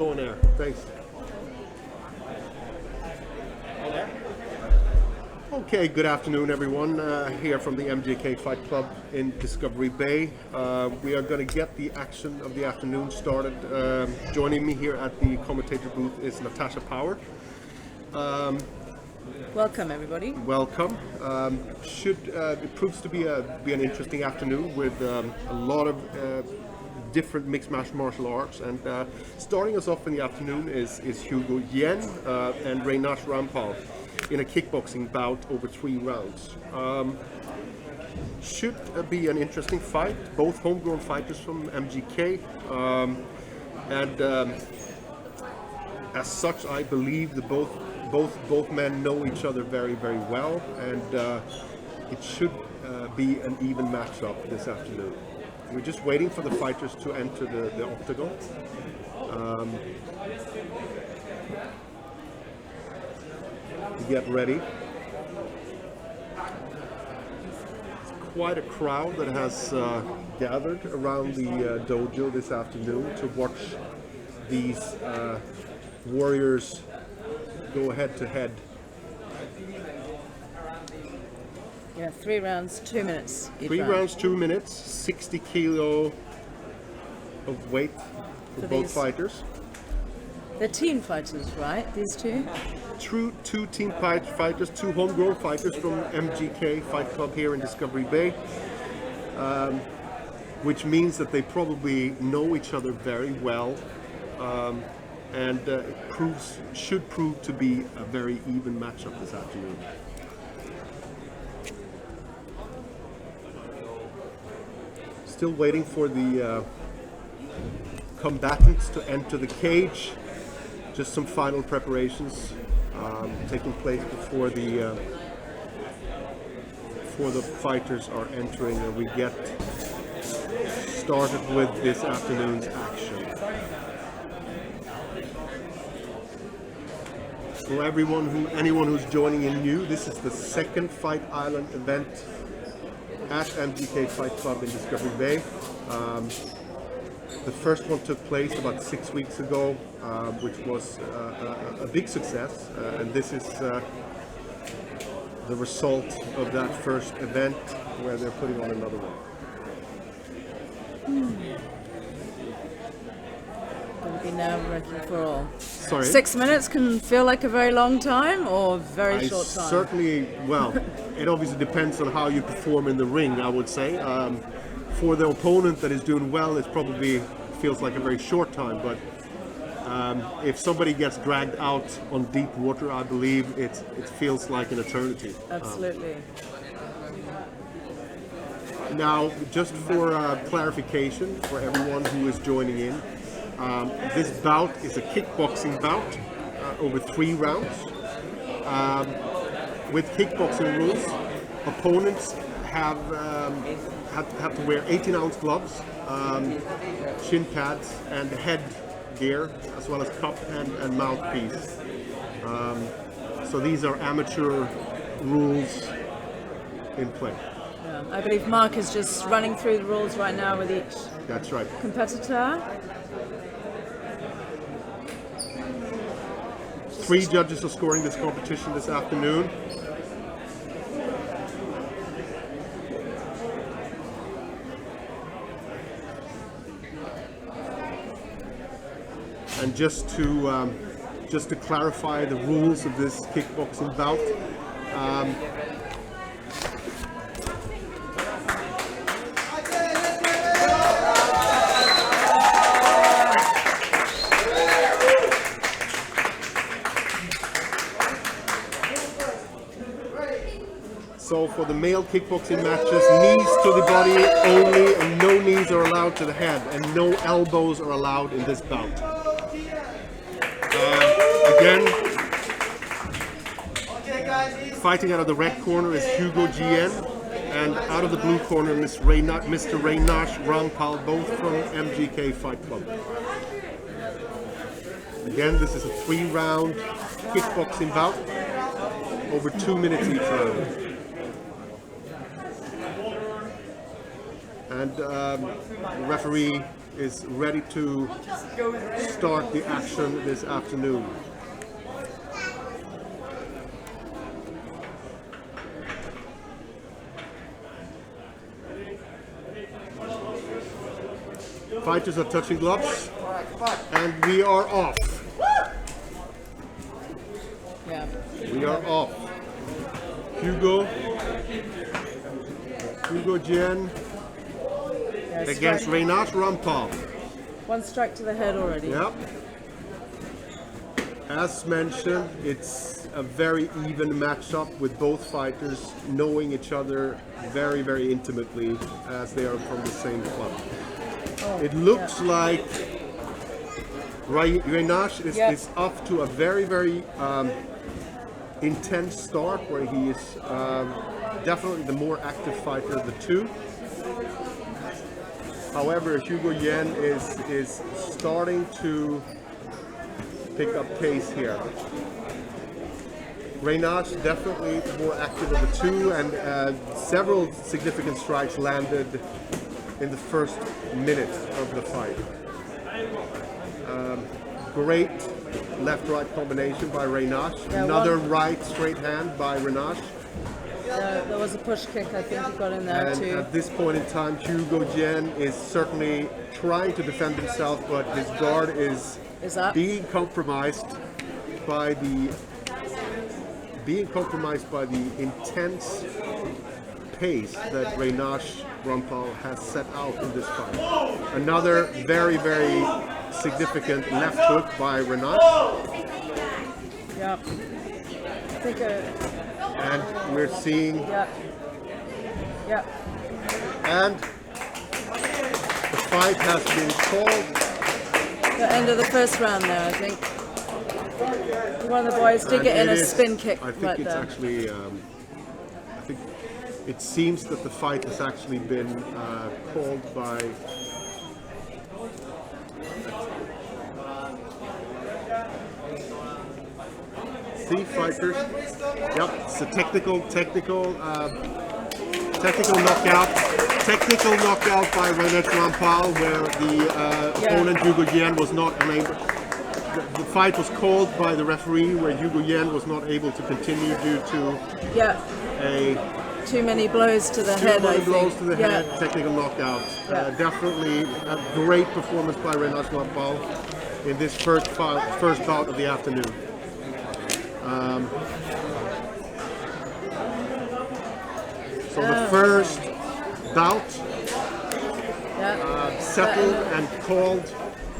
Going there. Thanks. Okay, good afternoon, everyone. Here from the MGK Fight Club in Discovery Bay. We are going to get the action of the afternoon started. Joining me here at the commentator booth is Natasha Power. Welcome, everybody. Welcome. It proves to be an interesting afternoon with a lot of different mixed martial arts, and starting us off in the afternoon is Hugo Yen and Reynash Rampal in a kickboxing bout over 3 rounds. Should be an interesting fight. Both homegrown fighters from MGK, and as such, I believe that both men know each other very, very well, and it should be an even matchup this afternoon. We're just waiting for the fighters to enter the octagon. To get ready. It's quite a crowd that has gathered around the dojo this afternoon to watch these warriors go head to head. Yeah, 3 rounds, 2 minutes. 3 rounds, 2 minutes, 60 kilo of weight for both fighters. They're team fighters, right? These two? True, 2 team fighters, 2 homegrown fighters from MGK Fight Club here in Discovery Bay, which means that they probably know each other very well, and should prove to be a very even matchup this afternoon. Still waiting for the combatants to enter the cage. Just some final preparations taking place before the fighters are entering, and we get started with this afternoon's action. For anyone who's joining in new, this is the second Fight Island event at MGK Fight Club in Discovery Bay. The first one took place about 6 weeks ago, which was a big success, and this is the result of that first event, where they're putting on another one. Going to be nerve-wracking for all. Sorry? 6 minutes can feel like a very long time or a very short time? Certainly, well, it obviously depends on how you perform in the ring, I would say. For the opponent that is doing well, it probably feels like a very short time, but if somebody gets dragged out on deep water, I believe it feels like an eternity. Absolutely. Now, just for clarification for everyone who is joining in, this bout is a kickboxing bout over 3 rounds. With kickboxing rules, opponents have to wear 18-ounce gloves, shin pads, and head gear, as well as cup and mouthpiece. So these are amateur rules in play. Yeah, I believe Mark is just running through the rules right now with each That's right. competitor. 3 judges are scoring this competition this afternoon. And just to clarify the rules of this kickboxing bout, so for the male kickboxing matches, knees to the body only, and no knees are allowed to the head, and no elbows are allowed in this bout. Again, fighting out of the red corner is Hugo Gien, and out of the blue corner Mr. Reynash Rampal, both from MGK Fight Club. Again, this is a 3-round kickboxing bout, over 2 minutes each round. And the referee is ready to start the action this afternoon. Fighters are touching gloves, and we are off. Yeah. We are off. Hugo Jen Yeah, against strike. Reynash Rampal. One strike to the head already. Yep. As mentioned, it's a very even matchup with both fighters knowing each other very, very intimately as they are from the same club. Oh, It looks like Reynash is off to a very, very intense start where he is definitely the more active fighter of the two. However, Hugo Yen is starting to pick up pace here. Reynash definitely the more active of the two, and several significant strikes landed in the first minute of the fight. Great left-right combination by Reynash. Yeah, Another right straight hand by Reynash. There was a push kick, I think he got in there And too. at this point in time, Hugo Jen is certainly trying to defend himself, but his guard is up. being compromised by the intense pace that Reynash Rampal has set out in this fight. Another very, very significant left hook by Reynash. Yeah. I think And we're seeing, yeah. and the fight has been called. The end of the first round there, I think. One of the boys did get in a spin kick I think right it's there. actually, I think it seems that the fight has actually been called by three fighters. Yep, it's a technical knockout by Reynash Rampal, where the opponent Hugo Yen was not unable. The fight was called by the referee, where Hugo Yen was not able to continue due to too many blows to the head, I think. blows to the head, technical knockout. Definitely a great performance by Reynash Rampal in this first bout of the afternoon. So the first bout settled and called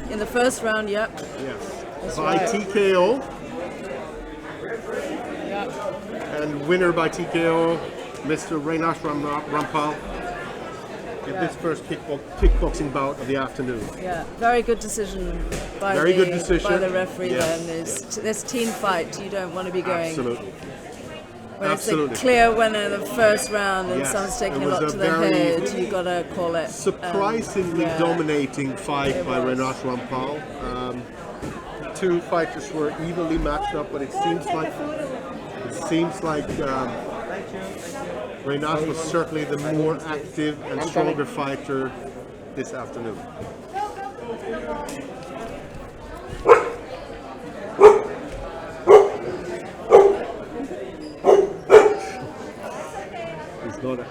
in the first round, yes, that's by right. TKO. And winner by TKO, Mr. Reynash Rampal in this first kickboxing bout of the afternoon. Yeah, very good decision by the referee. Yes. Then this team fight, you don't want to be going. Absolutely. When it's a clear winner in the first round and someone's taking a lot to the head, you got to call it. Surprisingly dominating fight by Reynash Rampal. Two fighters were evenly matched up, but it seems like Reynash was certainly the more active and stronger fighter this afternoon.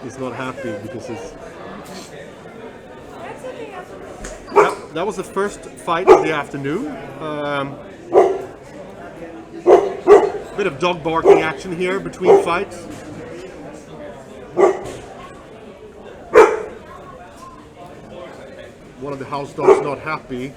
He's not happy because that was the first fight of the afternoon. Bit of dog barking action here between fights. One of the house dogs not happy.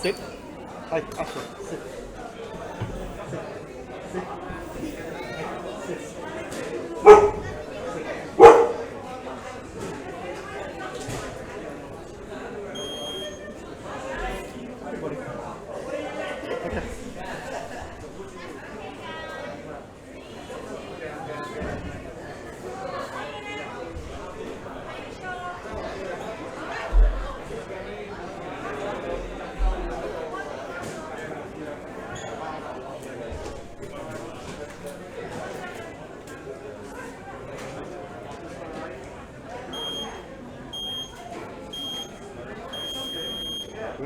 Sit. Hi, Asha, sit.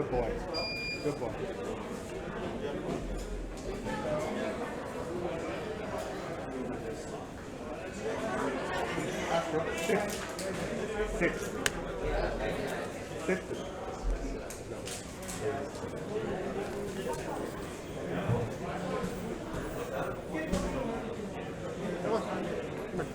Good boy. Good boy. Sit. Sit. Come on. Come on.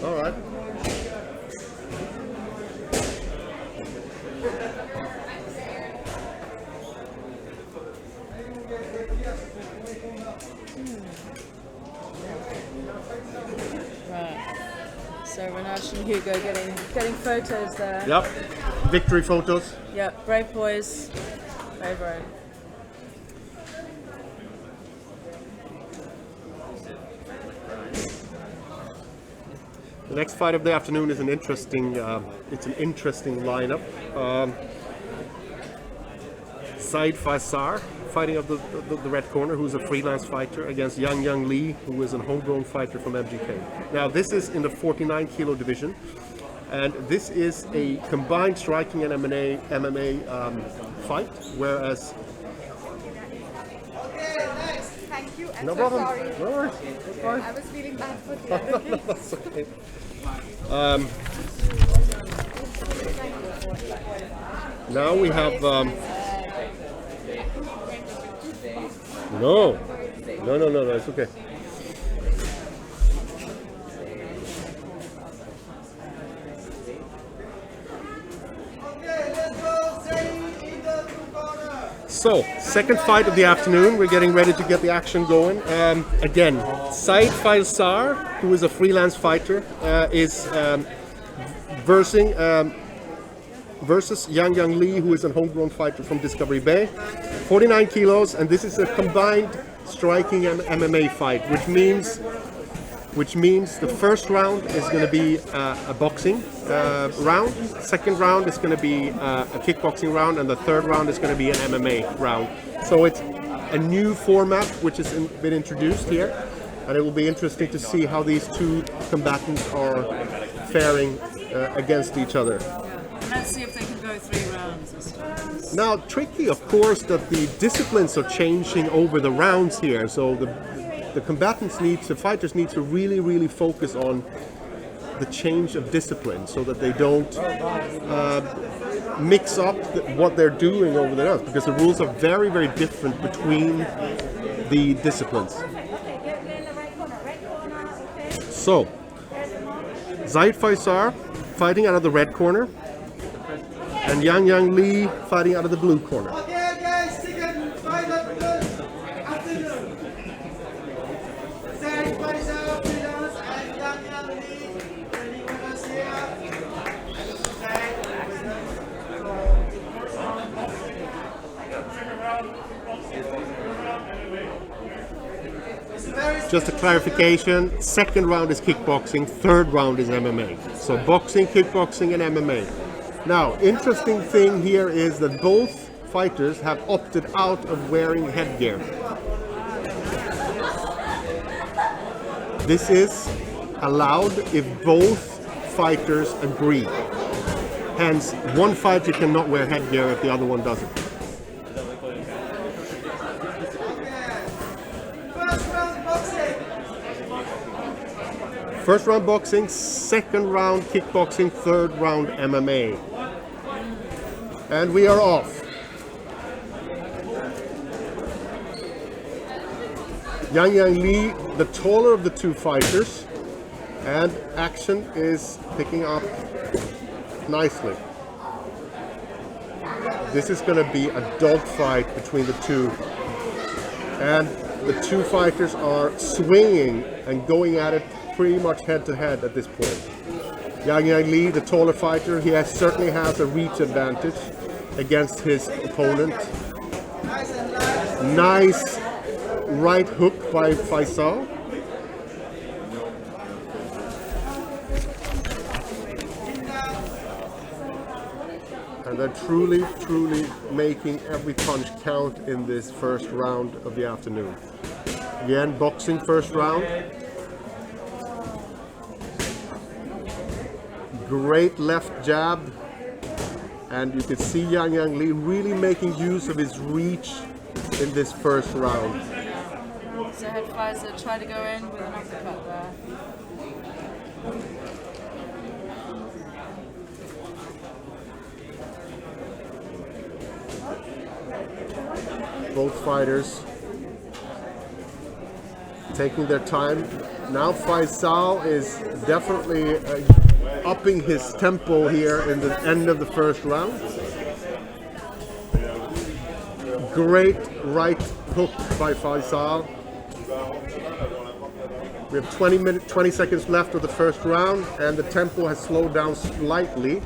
All right. Right. So Renash and Hugo getting photos there. Yep. Victory photos. Yep. Brave boys. Brave, brave. The next fight of the afternoon is an interesting. It's an interesting lineup. Said Faisar fighting up the red corner, who's a freelance fighter, against Yang Lee, who is a homegrown fighter from MGK. Now this is in the 49 kilo division, and this is a combined striking and MMA fight. Whereas Thank you. I'm no so problem. sorry. No worries. That's fine. I was feeling bad for the other kids. That's okay. Now we have no, it's okay. So, second fight of the afternoon. We're getting ready to get the action going. Again, Said Faisar, who is a freelance fighter, is versus Yang Lee, who is a homegrown fighter from Discovery Bay. 49 kilos, and this is a combined striking and MMA fight, which means the first round is going to be a boxing round, second round is going to be a kickboxing round, and the third round is going to be an MMA round. So it's a new format which has been introduced here, and it will be interesting to see how these two combatants are faring against each other. Let's see if they can go 3 rounds this time. Now, tricky, of course, that the disciplines are changing over the rounds here, so the fighters need to really focus on the change of discipline so that they don't mix up what they're doing over the rounds, because the rules are very different between the disciplines. So, Said Faisar fighting out of the red corner, and Yang Lee fighting out of the blue corner. Just a clarification, second round is kickboxing, third round is MMA. So boxing, kickboxing, and MMA. Now, interesting thing here is that both fighters have opted out of wearing headgear. This is allowed if both fighters agree. Hence, one fighter cannot wear headgear if the other one doesn't. First round boxing, second round kickboxing, third round MMA. And we are off. Yang Lee, the taller of the two fighters, and action is picking up nicely. This is going to be a dogfight between the two, and the two fighters are swinging and going at it pretty much head to head at this point. Yang Lee, the taller fighter, certainly has a reach advantage against his opponent. Nice right hook by Faisal. And they're truly, truly making every punch count in this first round of the afternoon. Again, boxing first round. Great left jab. And you can see Yang Li really making use of his reach in this first round. So had Pfizer try to go in with an uppercut there. Both fighters taking their time. Now Faisal is definitely upping his tempo here in the end of the first round. Great right hook by Faisal. We have 20 seconds left of the first round, and the tempo has slowed down slightly.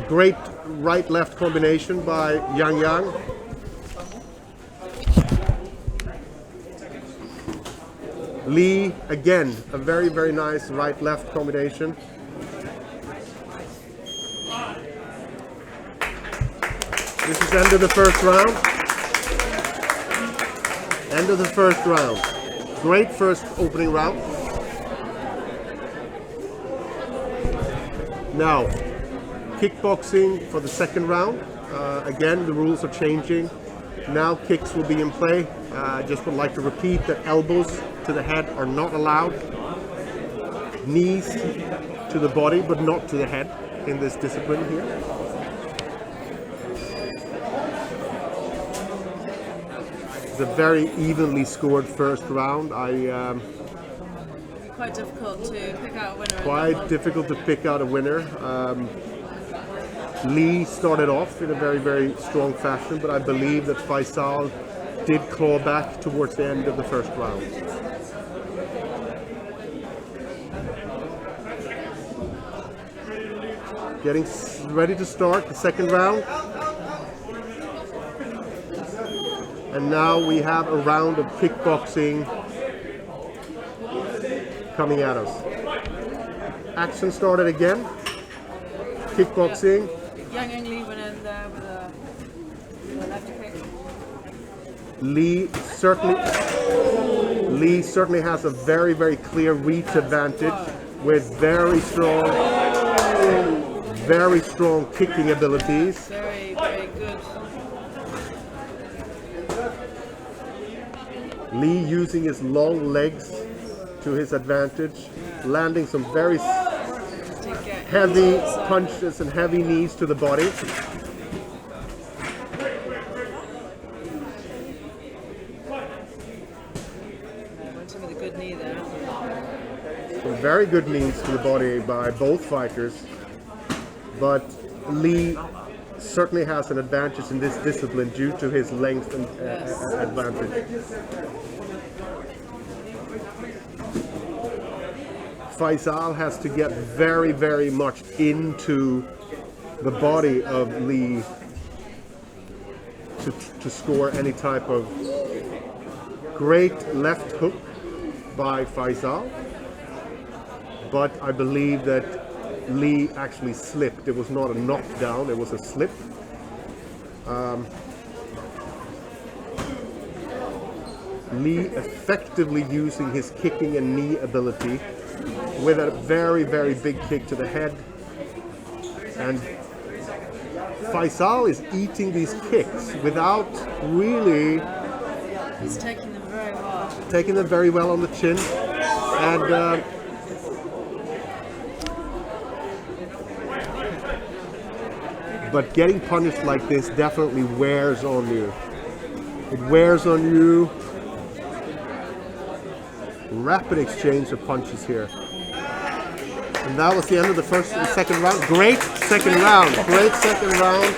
Great right-left combination by Yang. Li, again, a very, very nice right-left combination. This is end of the first round. End of the first round. Great first opening round. Now, kickboxing for the second round. Again, the rules are changing. Now kicks will be in play. I just would like to repeat that elbows to the head are not allowed. Knees to the body, but not to the head in this discipline here. It's a very evenly scored first round. Quite difficult to pick out a winner. Quite difficult to pick out a winner. Li started off in a very, very strong fashion, but I believe that Faisal did claw back towards the end of the first round. Getting ready to start the second round. And now we have a round of kickboxing coming at us. Action started again. Kickboxing. Yang Li went in there with a left kick. Li certainly has a very, very clear reach advantage with very strong kicking abilities. Very, very good. Li using his long legs to his advantage, landing some very heavy punches and heavy knees to the body. Went in with a good knee there. Some very good knees to the body by both fighters, but Li certainly has an advantage in this discipline due to his length and advantage. Faisal has to get very, very much into the body of Li to score any type of great left hook by Faisal. But I believe that Li actually slipped. It was not a knockdown, it was a slip. Li effectively using his kicking and knee ability with a very, very big kick to the head. And Faisal is eating these kicks without really... He's taking them very well. Taking them very well on the chin. And but getting punished like this definitely wears on you. It wears on you. Rapid exchange of punches here. And that was the end of the second round. Great second round. Great second round.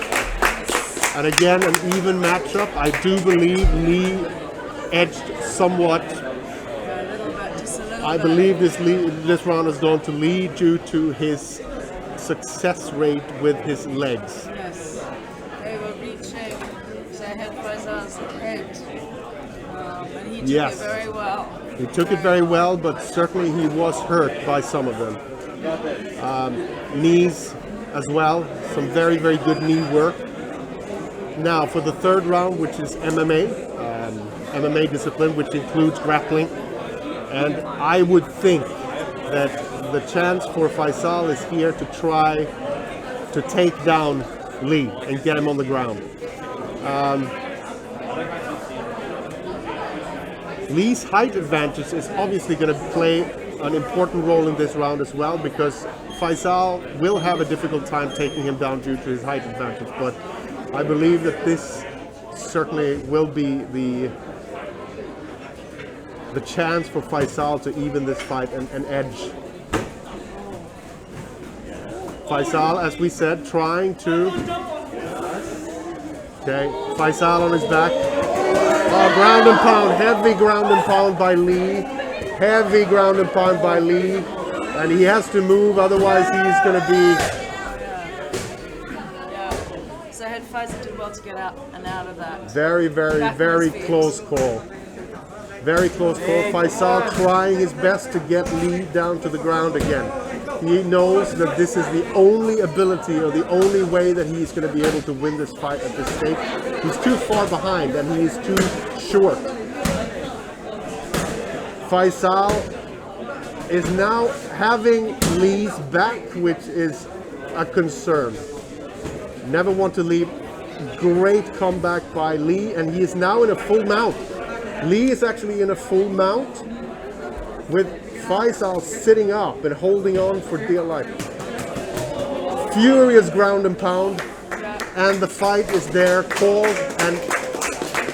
And again, an even matchup. I do believe Li edged somewhat. I believe this round is going to Li due to his success rate with his legs. Yes, they were reaching to hit Faisal's head, and he took it very well. He took it very well, but certainly he was hurt by some of them. Knees as well. Some very, very good knee work. Now for the third round, which is MMA discipline, which includes grappling. And I would think that the chance for Faisal is here to try to take down Lee and get him on the ground. Lee's height advantage is obviously going to play an important role in this round as well, because Faisal will have a difficult time taking him down due to his height advantage. But I believe that this certainly will be the chance for Faisal to even this fight and edge. Faisal, as we said, trying to... Okay, Faisal on his back. Oh, ground and pound, heavy ground and pound by Lee. Heavy ground and pound by Lee. And he has to move, otherwise he's going to be... Yeah. So I had Faisal do well to get out and out of that. Very, very, very close call. Very close call. Faisal trying his best to get Lee down to the ground again. He knows that this is the only ability or the only way that he's going to be able to win this fight at this stage. He's too far behind and he is too short. Faisal is now having Lee's back, which is a concern. Never want to leave. Great comeback by Lee, and he is now in a full mount. Lee is actually in a full mount with Faisal sitting up and holding on for dear life. Furious ground and pound, and the fight is there, called, and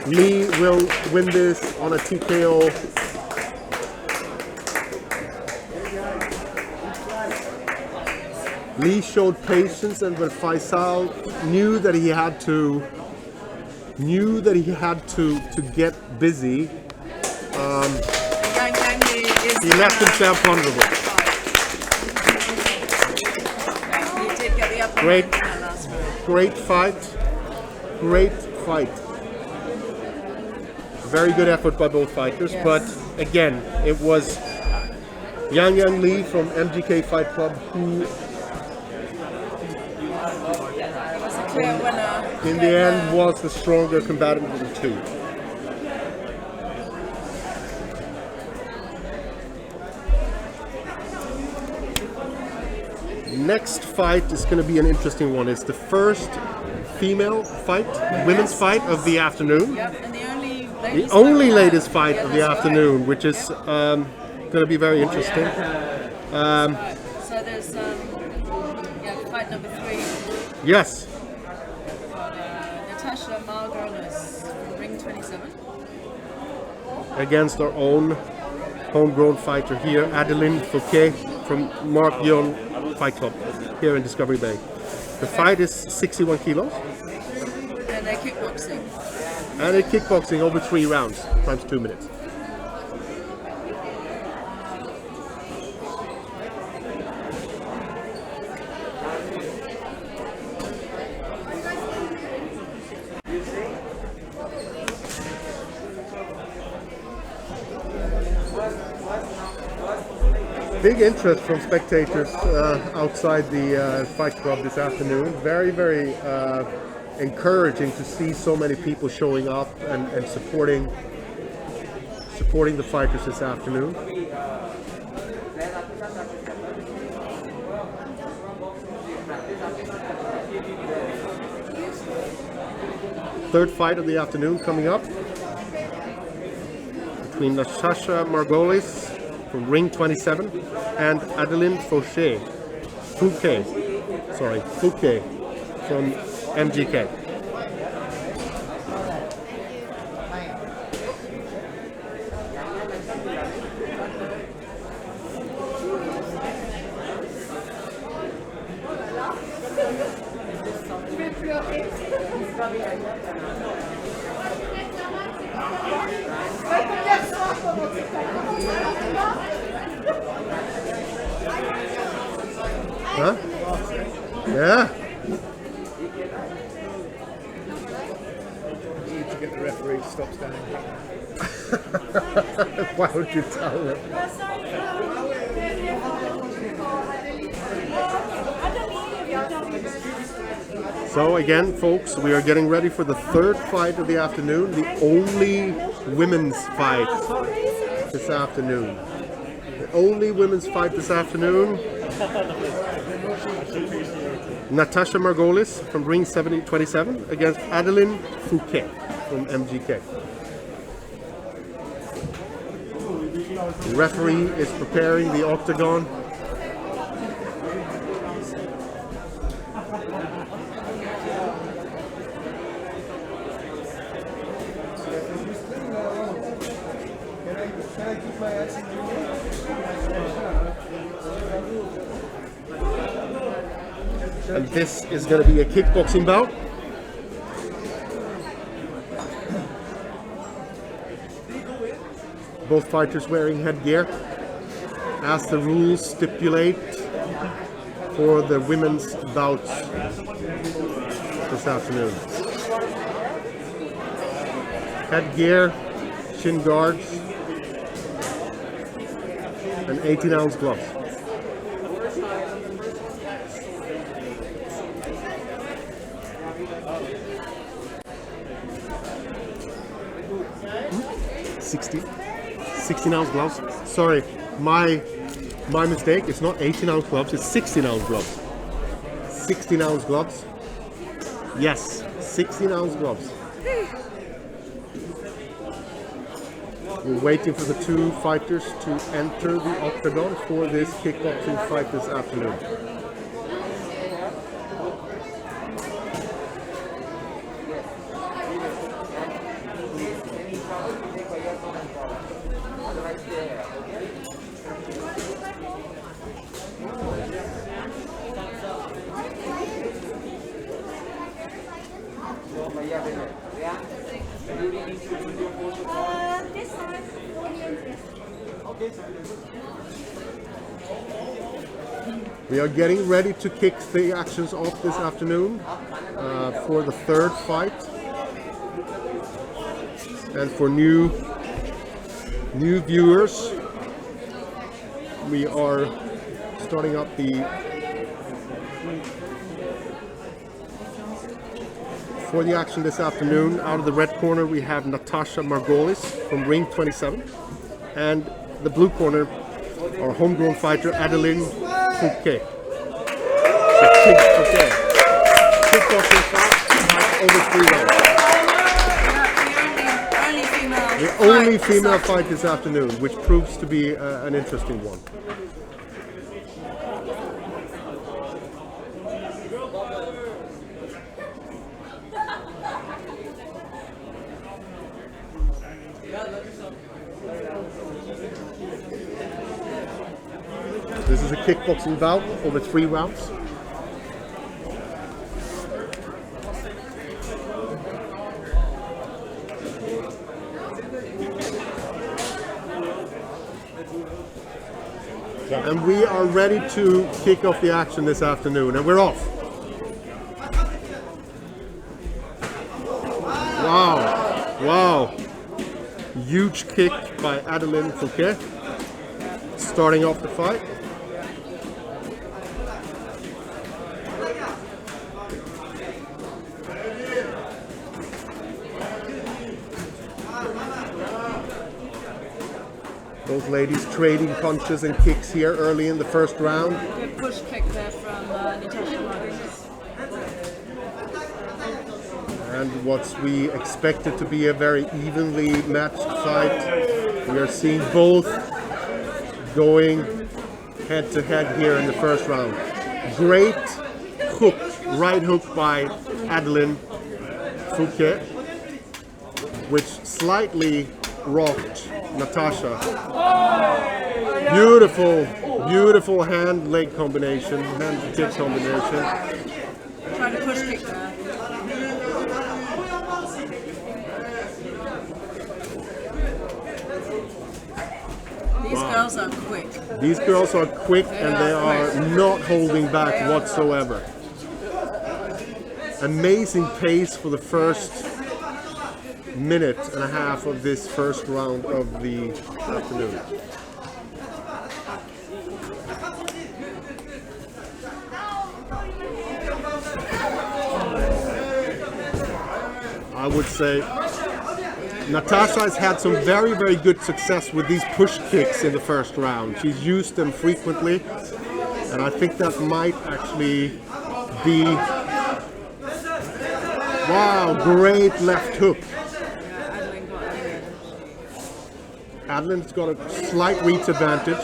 Lee will win this on a TKO. Lee showed patience, and when Faisal knew that he had to get busy, he left himself vulnerable. He did get the upper Great, hand in that last round. great fight. Great fight. Very good effort by both fighters, Yes. but again, it was Yang Lee from MGK Fight Club who, It was a clear winner. in the end, was the stronger combatant of the two. Next fight is going to be an interesting one. It's the first female fight, women's fight of the afternoon. Yep, and The only ladies fight of the afternoon, which is going to be very interesting. So there's fight number 3. Yes. Natasha Margolis from Ring 27. Against our own homegrown fighter here, Adeline Fouquet from Mark Yon Fight Club here in Discovery Bay. The fight is 61 kilos. And they're kickboxing. And it's kickboxing over 3 rounds, times 2 minutes. Big interest from spectators outside the fight club this afternoon. Very, very encouraging to see so many people showing up and supporting the fighters this afternoon. Third fight of the afternoon coming up between Natasha Margolis from Ring 27 and Adeline Fouquet from MGK. Huh? Yeah. Need to get the referee to stop standing. Why would you tell them? So again, folks, we are getting ready for the third fight of the afternoon, the only women's fight this afternoon. The only women's fight this afternoon. Natasha Margolis from ring 27 against Adeline Fouquet from MGK. The referee is preparing the octagon. And this is going to be a kickboxing bout. Both fighters wearing headgear, as the rules stipulate for the women's bouts this afternoon. Headgear, shin guards, and 18-ounce gloves. Hmm? 16-ounce gloves. Sorry, my mistake. It's not 18-ounce gloves. It's 16-ounce gloves. 16-ounce gloves. Yes, 16-ounce gloves. We're waiting for the two fighters to enter the octagon for this kickboxing fight this afternoon. We are getting ready to kick the actions off this afternoon for the third fight, and for new viewers, we are starting up for the action this afternoon. Out of the red corner we have Natasha Margolis from ring 27, and the blue corner our homegrown fighter Adeline Fouquet. Kickboxing fight over 3 rounds. The only female fight this afternoon, which proves to be an interesting one. This is a kickboxing bout over 3 rounds. And we are ready to kick off the action this afternoon, and we're off. Wow, wow. Huge kick by Adeline Fouquet, starting off the fight. Both ladies trading punches and kicks here early in the first round. Good push kick there from Natasha Margolis. And what we expected to be a very evenly matched fight, we are seeing both going head to head here in the first round. Great hook, right hook by Adeline Fouquet, which slightly rocked Natasha. Beautiful hand-leg combination, hand-to-kick combination. Trying to push kick there. These girls are quick. These girls are quick, and they are not holding back whatsoever. Amazing pace for the first minute and a half of this first round of the afternoon. I would say Natasha has had some very, very good success with these push kicks in the first round. She's used them frequently, and I think that might actually be... Wow, great left hook. Adeline's got a slight reach advantage,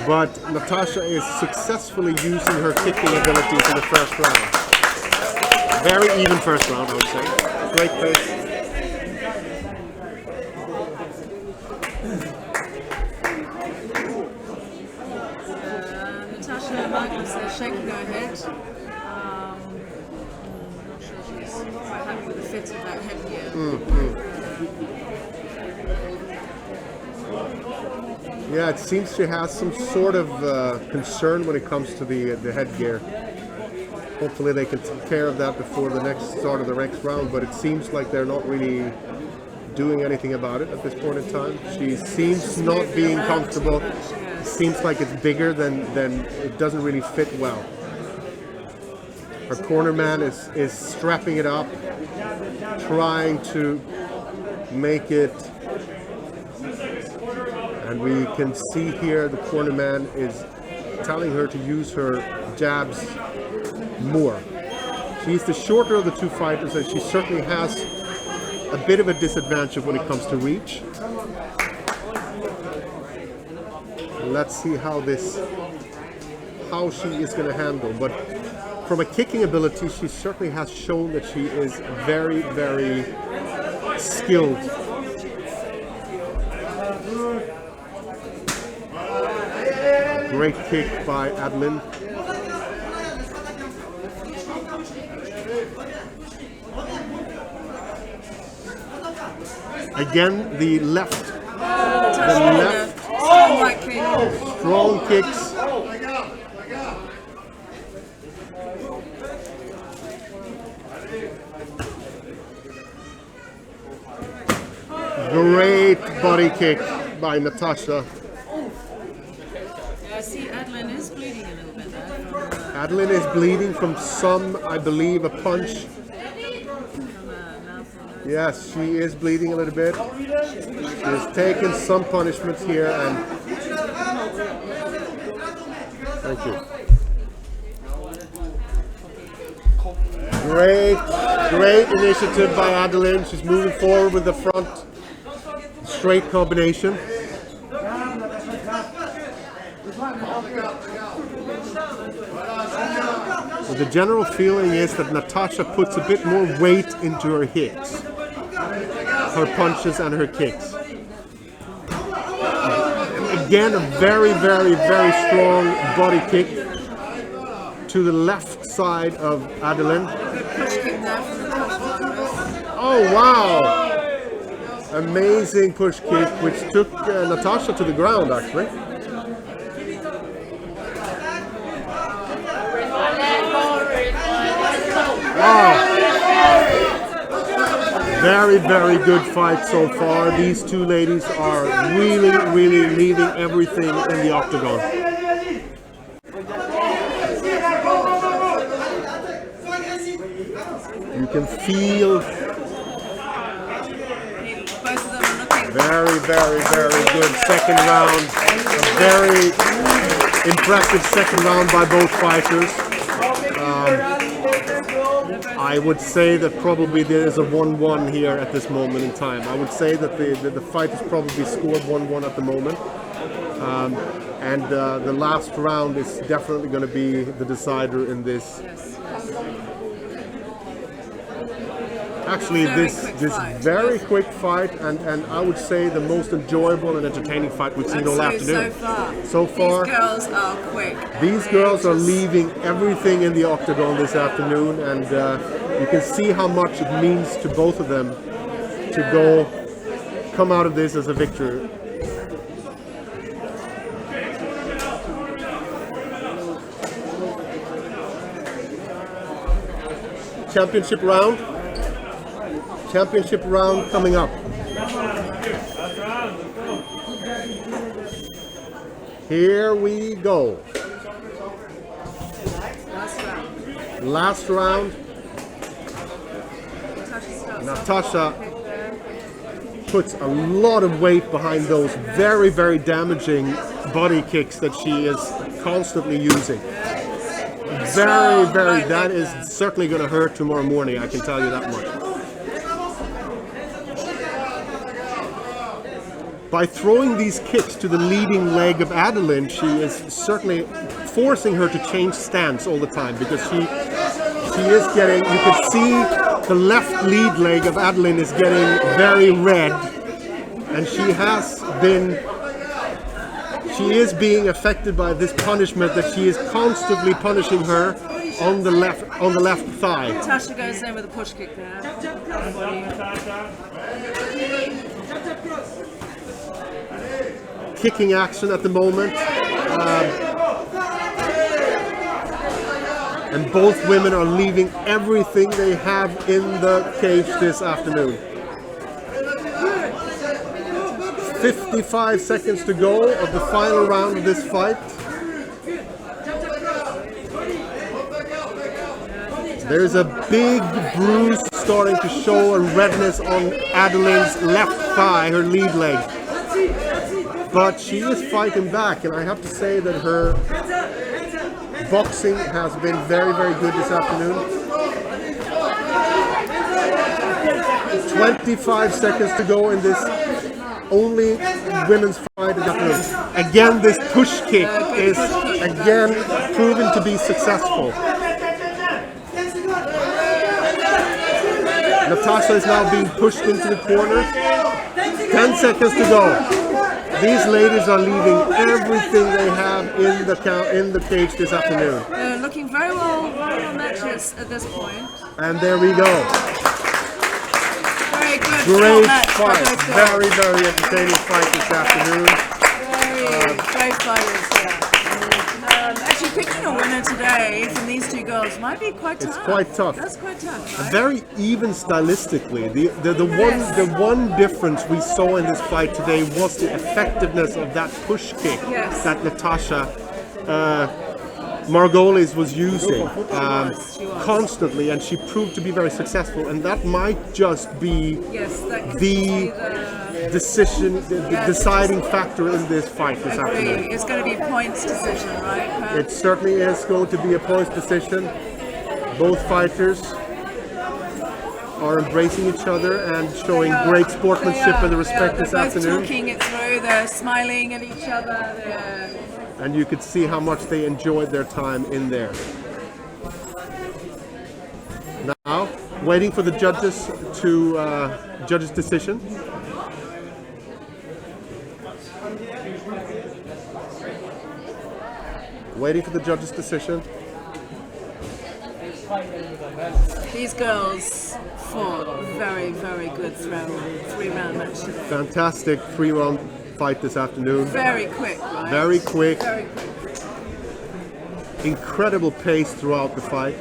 but Natasha is successfully using her kicking abilities in the first round. Very even first round, I would say. Great pace. Natasha and Magnus are shaking her head. I'm not sure she's quite happy with the fit of that headgear. Yeah, it seems she has some sort of concern when it comes to the headgear. Hopefully they can take care of that before the next start of the next round, but it seems like they're not really doing anything about it at this point in time. She seems not being comfortable. It seems like it's bigger than it doesn't really fit well. Her corner man is strapping it up, trying to make it. And we can see here the corner man is telling her to use her jabs more. She's the shorter of the two fighters, and she certainly has a bit of a disadvantage when it comes to reach. Let's see how she is going to handle. But from a kicking ability, she certainly has shown that she is very, very skilled. Great kick by Adeline. Again, the left. Strong kicks. Great body kick by Natasha. I see Adeline is bleeding a little bit there. Adeline is bleeding from some, I believe, a punch. Yes, she is bleeding a little bit. She has taken some punishments here, and thank you. Great initiative by Adeline. She's moving forward with the front straight combination. But the general feeling is that Natasha puts a bit more weight into her hits, her punches and her kicks. Again, a very, very, very strong body kick to the left side of Adeline. Oh wow! Amazing push kick, which took Natasha to the ground actually. Wow. Very, very good fight so far. These two ladies are really, really leaving everything in the octagon. You can feel very, very, very good second round. A very impressive second round by both fighters. I would say that probably there is a 1-1 here at this moment in time. I would say that the fight is probably scored 1-1 at the moment. And the last round is definitely going to be the decider in this. Actually, this very quick fight, and I would say the most enjoyable and entertaining fight we've seen all afternoon. So far, these girls are quick. These girls are leaving everything in the octagon this afternoon, and you can see how much it means to both of them to come out of this as a victor. Championship round. Championship round coming up. Here we go. Last round. Natasha puts a lot of weight behind those very, very damaging body kicks that she is constantly using. Very, very, that is certainly going to hurt tomorrow morning, I can tell you that much. By throwing these kicks to the leading leg of Adeline, she is certainly forcing her to change stance all the time, because she is getting, you can see the left lead leg of Adeline is getting very red, and she is being affected by this punishment that she is constantly punishing her on the left thigh. Natasha goes in with a push kick there. Kicking action at the moment. And both women are leaving everything they have in the cage this afternoon. 55 seconds to go of the final round of this fight. There's a big bruise starting to show, a redness on Adeline's left thigh, her lead leg. But she is fighting back, and I have to say that her boxing has been very, very good this afternoon. 25 seconds to go in this only women's fight this afternoon. Again, this push kick is again proven to be successful. Natasha is now being pushed into the corner. 10 seconds to go. These ladies are leaving everything they have in the cage this afternoon. They're looking very well matches at this point. And there we go. Very good. Great fight. Very, very entertaining fight this afternoon. Very great fighters, yeah. Actually, picking a winner today from these two girls might be quite tough. It's quite tough. That's quite tough, right? Very even stylistically. The one difference we saw in this fight today was the effectiveness of that push kick that Natasha Margolis was using constantly, and she proved to be very successful. And that might just be the decision, the deciding factor in this fight this afternoon. It's going to be a points decision, right, Pat? It certainly is going to be a points decision. Both fighters are embracing each other and showing great sportsmanship and respect this afternoon. They're both talking it through, they're smiling at each other. And you could see how much they enjoyed their time in there. Now, waiting for the judges to judges' decision. Waiting for the judges' decision. These girls fought very, very good three-round match. Fantastic three-round fight this afternoon. Very quick, right? Very quick. Very quick. Incredible pace throughout the fight.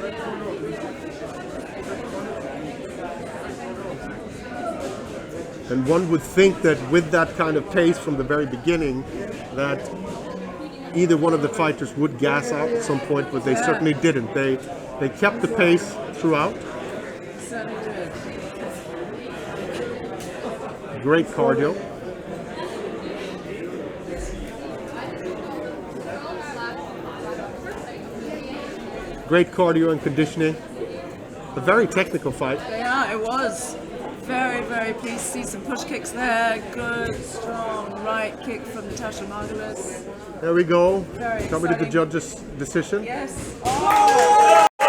And one would think that with that kind of pace from the very beginning, that either one of the fighters would gas out at some point, but they certainly didn't. They kept the pace throughout. Certainly did. Great cardio. Great cardio and conditioning. A very technical fight. Yeah, it was. Very, very pleased to see some push kicks there. Good, strong right kick from Natasha Margolis. There we go. Very Coming to the exciting. judges' decision. Yes. Oh! So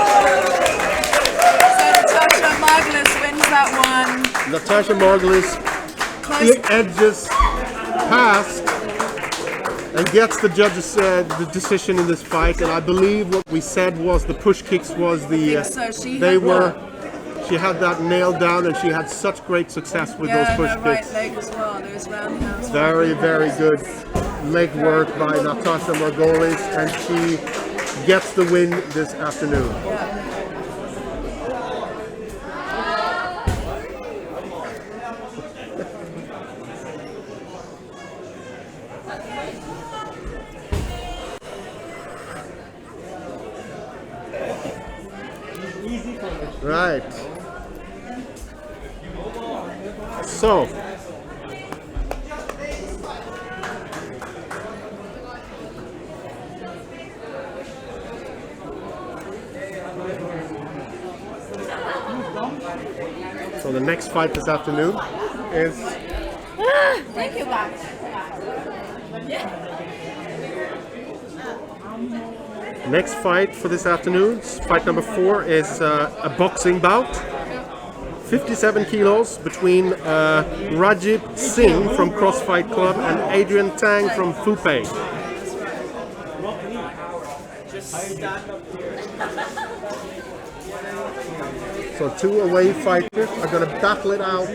Natasha Margolis wins that one. Natasha Margolis edges past and gets the judges the decision in this fight. And I believe what we said was the push kicks was the she had that nailed down, and she had such great success with those push kicks. Right leg as well. Those roundhouse. Very, very good leg work by Natasha Margolis, and she gets the win this afternoon. Right. So, the next fight this afternoon is Thank you, Max. next fight for this afternoon. Fight number 4 is a boxing bout. 57 kilos between Rajib Singh from Crossfight Club and Adrian Tang from Fupei. So 2 away fighters are going to battle it out.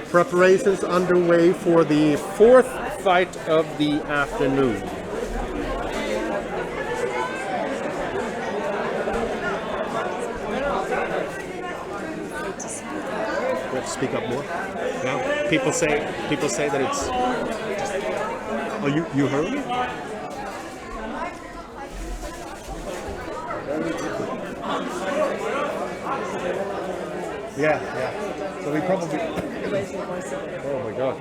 Preparations underway for the 4th fight of the afternoon. We have to speak up more. Yeah. People say that it's. Oh, you heard me? Yeah. So we probably. Oh my God.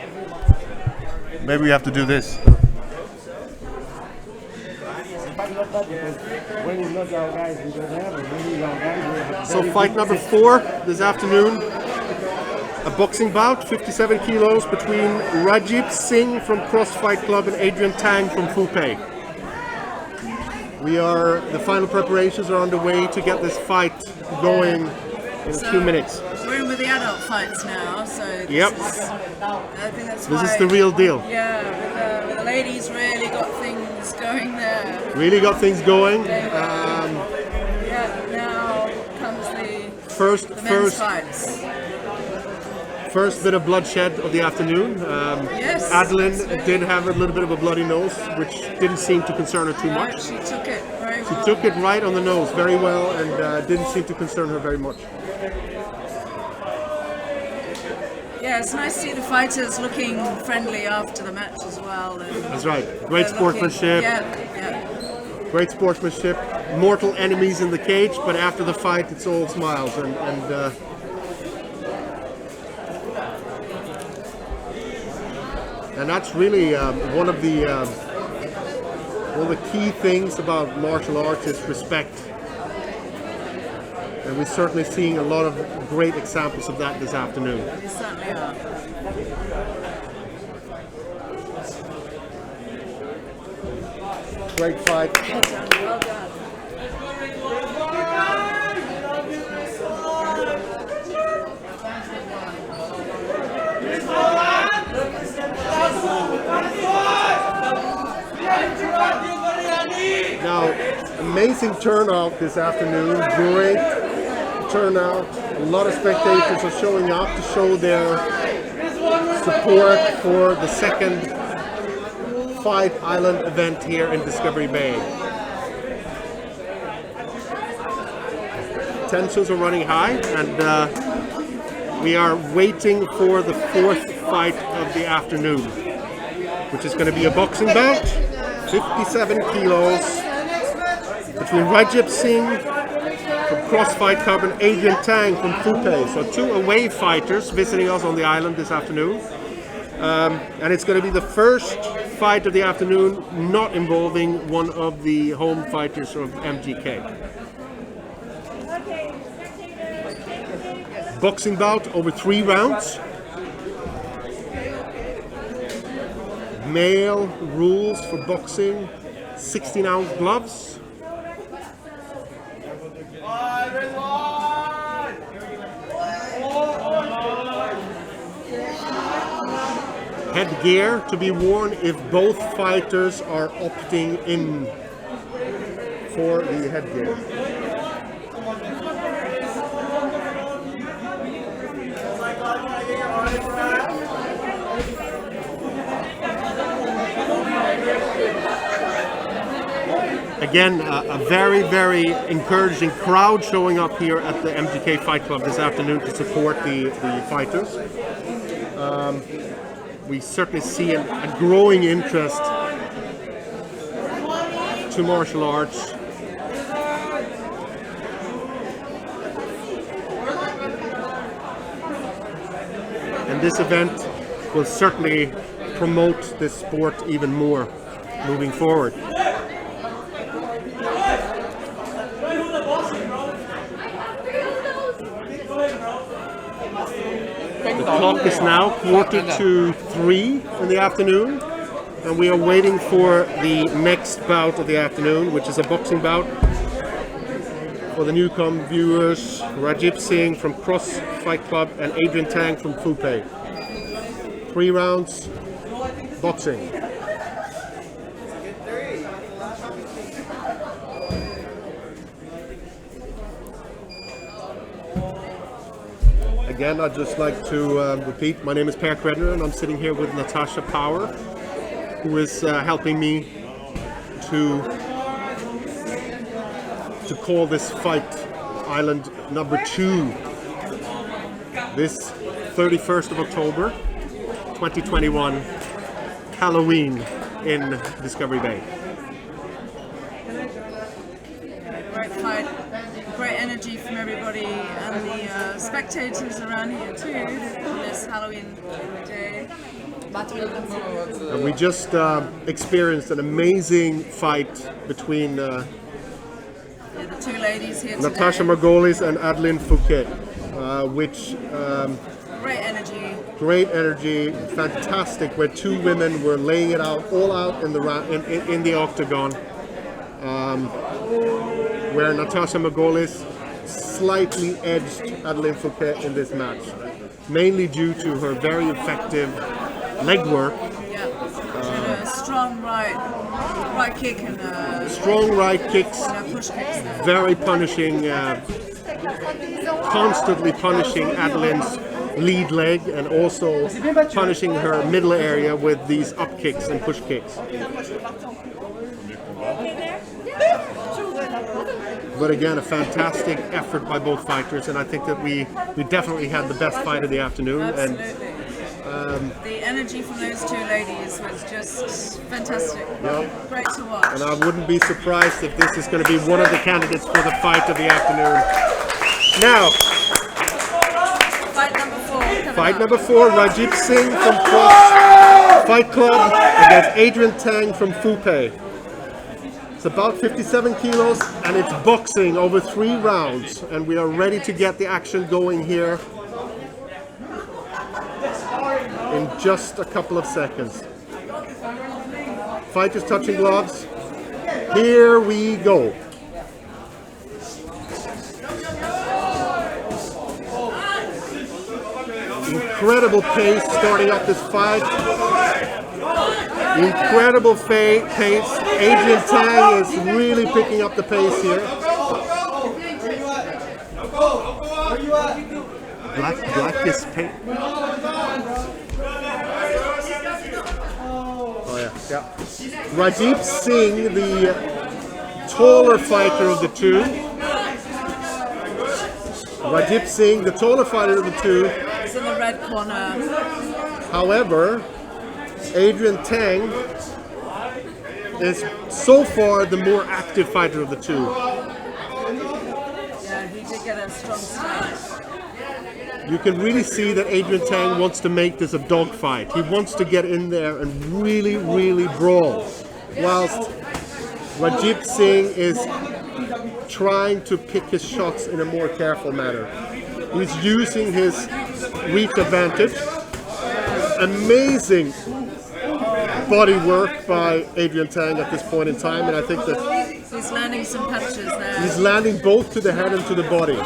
Maybe we have to do this. So fight number 4 this afternoon. A boxing bout, 57 kilos between Rajib Singh from Crossfight Club and Adrian Tang from Fupei. The final preparations are underway to get this fight going in a few minutes. We're in with the adult fights now, so Yep. I think that's This why, is the real deal. Yeah, the ladies really got things going there. Really got things going. Now comes the First men's fights. First bit of bloodshed of the afternoon. Yes, Adeline absolutely. did have a little bit of a bloody nose, which didn't seem to concern her too much. She took it very well. She took it right on the nose very well and didn't seem to concern her very much. Yeah, it's nice to see the fighters looking friendly after the match as well. And That's right. Great they're sportsmanship. Yeah. Great sportsmanship. Mortal enemies in the cage, but after the fight, it's all smiles and that's really one of the key things about martial arts is respect. And we're certainly seeing a lot of great examples of that this afternoon. We certainly are. Great fight. Well done, well done. Now, amazing turnout this afternoon. Great turnout. A lot of spectators are showing up to show their support for the second Fight Island event here in Discovery Bay. Tensions are running high, and we are waiting for the 4th fight of the afternoon, which is going to be a boxing bout, 57 kilos, between Rajib Singh from Crossfight Club and Adrian Tang from Fupei. So 2 away fighters visiting us on the island this afternoon. And it's going to be the first fight of the afternoon not involving one of the home fighters of MGK. Boxing bout over 3 rounds. Male rules for boxing, 16-ounce gloves. Headgear to be worn if both fighters are opting in for the headgear. Again, a very, very encouraging crowd showing up here at the MGK Fight Club this afternoon to support the fighters. we certainly see a growing interest to martial arts. And this event will certainly promote this sport even more moving forward. The clock is now 2:45 in the afternoon, and we are waiting for the next bout of the afternoon, which is a boxing bout. For the newcom viewers, Rajib Singh from Cross Fight Club and Adrian Tang from Fupei. 3 rounds, boxing. Again, I'd just like to repeat, my name is Per Kredner, and I'm sitting here with Natasha Power, who is helping me to call this Fight Island number 2. This 31st of October, 2021, Halloween in Discovery Bay. Great fight, great energy from everybody and the spectators around here too on this Halloween day. And we just experienced an amazing fight between The two ladies here Natasha today. Margolis and Adeline Fouquet, which Great energy. fantastic. Where 2 women were laying it out all out in the in the octagon. Where Natasha Margolis slightly edged Adeline Fouquet in this match, mainly due to her very effective leg work. Yeah. She had a strong right kick and Strong right kicks, push kicks there. very punishing, constantly punishing Adeline's lead leg, and also punishing her middle area with these up kicks and push kicks. But again, a fantastic effort by both fighters, and I think that we definitely had the best fight of the afternoon. Absolutely. And the energy from those two ladies was just fantastic. Yep. Great to watch. And I wouldn't be surprised if this is going to be one of the candidates for the fight of the afternoon. Now, Fight number 4. fight number 4, Rajib Singh from Cross Fight Club against Adrian Tang from Fupei. It's about 57 kilos, and it's boxing over 3 rounds, and we are ready to get the action going here in just a couple of seconds. Fighters touching gloves. Here we go. Incredible pace starting up this fight. Incredible pace. Adrian Tang is really picking up the pace here. Black is pace. Oh yeah. Rajib Singh, the taller fighter of the two. Rajib Singh, the taller fighter of the two. He's in the red corner. However, Adrian Tang is so far the more active fighter of the two. Yeah, he did get a strong start. You can really see that Adrian Tang wants to make this a dogfight. He wants to get in there and really, really brawl. Whilst Rajib Singh is trying to pick his shots in a more careful manner. He's using his reach advantage. Amazing body work by Adrian Tang at this point in time, and I think that He's landing some punches there. he's landing both to the head and to the body.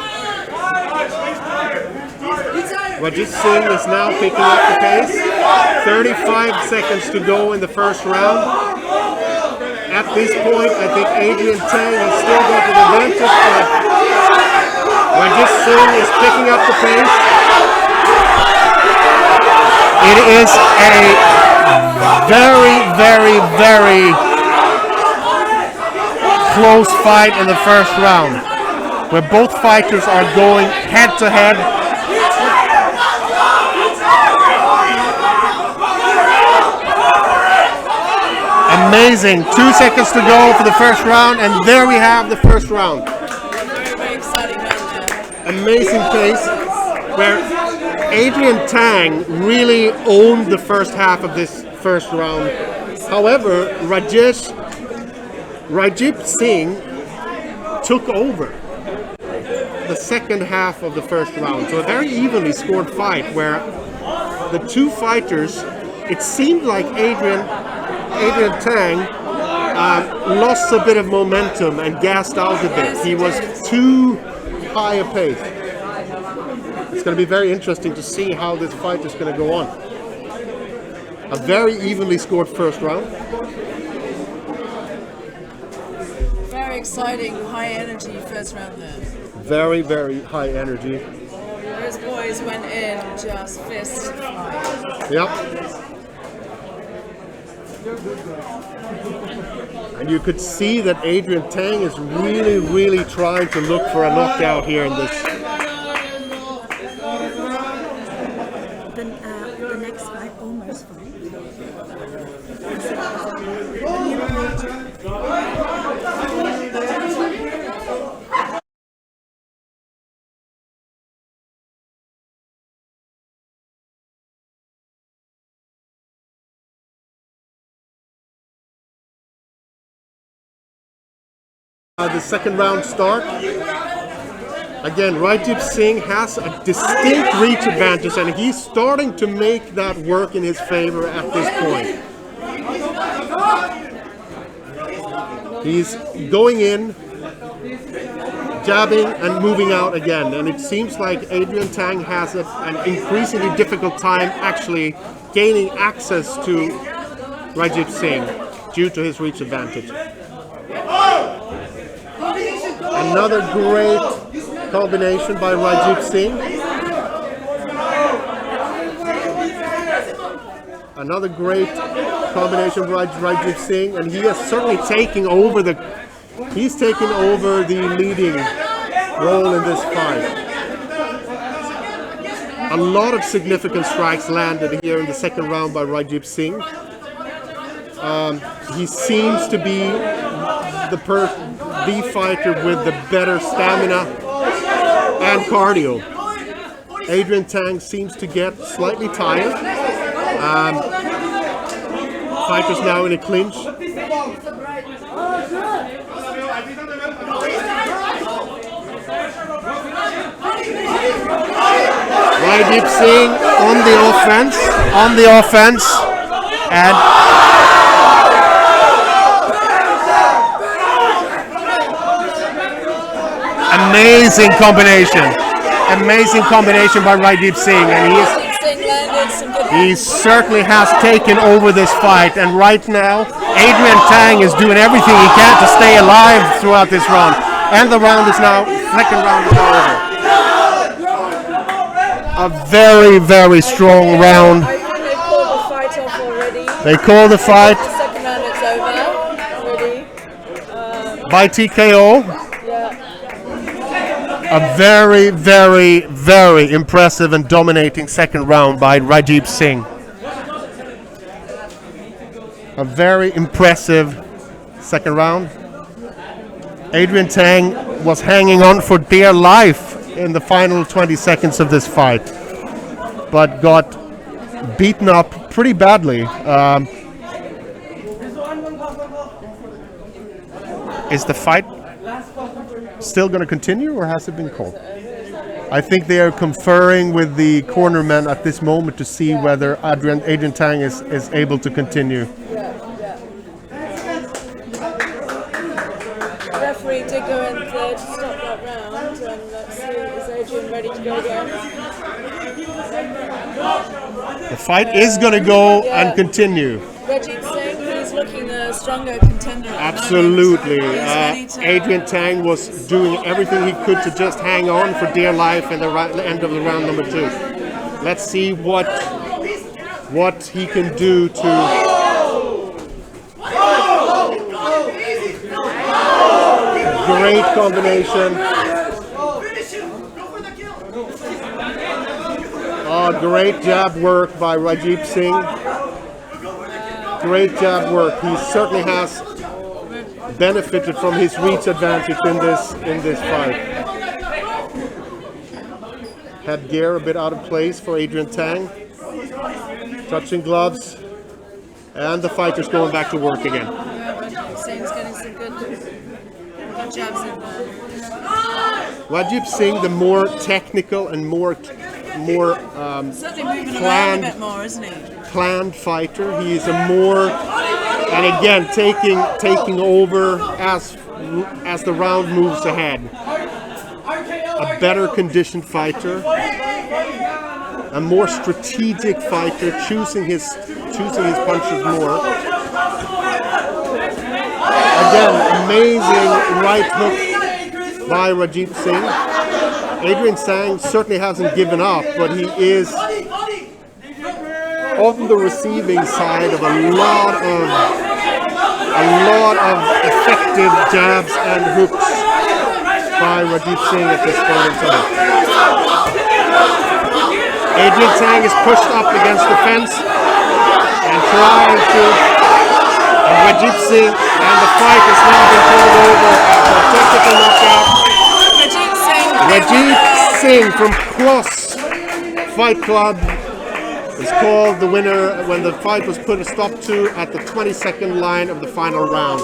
Rajib Singh is now picking up the pace. 35 seconds to go in the first round. At this point, I think Adrian Tang has still got the advantage, but Rajib Singh is picking up the pace. It is a very, very, very close fight in the first round, where both fighters are going head to head. Amazing. 2 seconds to go for the first round, and there we have the first round. Very, very exciting round there. Amazing pace, where Adrian Tang really owned the first half of this first round. However, Rajib Singh took over the second half of the first round. So a very evenly scored fight where the two fighters, it seemed like Adrian Tang lost a bit of momentum and gassed out a bit. He was too high a pace. It's going to be very interesting to see how this fight is going to go on. A very evenly scored first round. Very exciting, high energy first round there. Very, very high energy. Those boys went in just fist fight. Yep. And you could see that Adrian Tang is really, really trying to look for a knockout here in this. The next fight, almost fight. The second round start. Again, Rajib Singh has a distinct reach advantage, and he's starting to make that work in his favor at this point. He's going in, jabbing and moving out again, and it seems like Adrian Tang has an increasingly difficult time actually gaining access to Rajib Singh due to his reach advantage. Another great combination by Rajib Singh. Another great combination by Rajib Singh, and he is certainly taking over the leading role in this fight. A lot of significant strikes landed here in the second round by Rajib Singh. He seems to be the fighter with the better stamina and cardio. Adrian Tang seems to get slightly tired. Fighters now in a clinch. Rajib Singh on the offense, and amazing combination by Rajib Singh, and he certainly has taken over this fight. And right now, Adrian Tang is doing everything he can to stay alive throughout this round. And the second round is now over. A very, very strong round. I think they called the fight off already. They call the fight The second round is over already. by TKO. A very, very, very impressive and dominating second round by Rajib Singh. A very impressive second round. Adrian Tang was hanging on for dear life in the final 20 seconds of this fight, but got beaten up pretty badly. Is the fight still going to continue, or has it been called? I think they are conferring with the cornermen at this moment to see whether Adrian Tang is able to continue. The referee did go in there to stop that round, and let's see, is Adrian ready to go again? The fight is going to go and continue. Rajib Singh, he's looking a stronger contender. Absolutely. He's ready to- Adrian Tang was doing everything he could to just hang on for dear life in the end of the round number 2. Let's see what he can do to... Great combination. Great jab work by Rajib Singh. Great jab work. He certainly has benefited from his reach advantage in this fight. Headgear a bit out of place for Adrian Tang. Touching gloves. And the fighter's going back to work again. Singh's getting some good jabs in there. Rajib Singh, the more technical and more Certainly moving around a bit more, isn't he? planned fighter. He is a more, and again taking over as the round moves ahead. A better conditioned fighter, a more strategic fighter, choosing his punches more. Again, amazing right hook by Rajib Singh. Adrian Tang certainly hasn't given up, but he is on the receiving side of a lot of effective jabs and hooks by Rajib Singh at this point in time. Adrian Tang is pushed up against the fence and trying to. And Rajib Singh, and the fight has now been pulled over after a technical knockout. Rajib Singh from Cross Fight Club is called the winner when the fight was put a stop to at the 22nd line of the final round.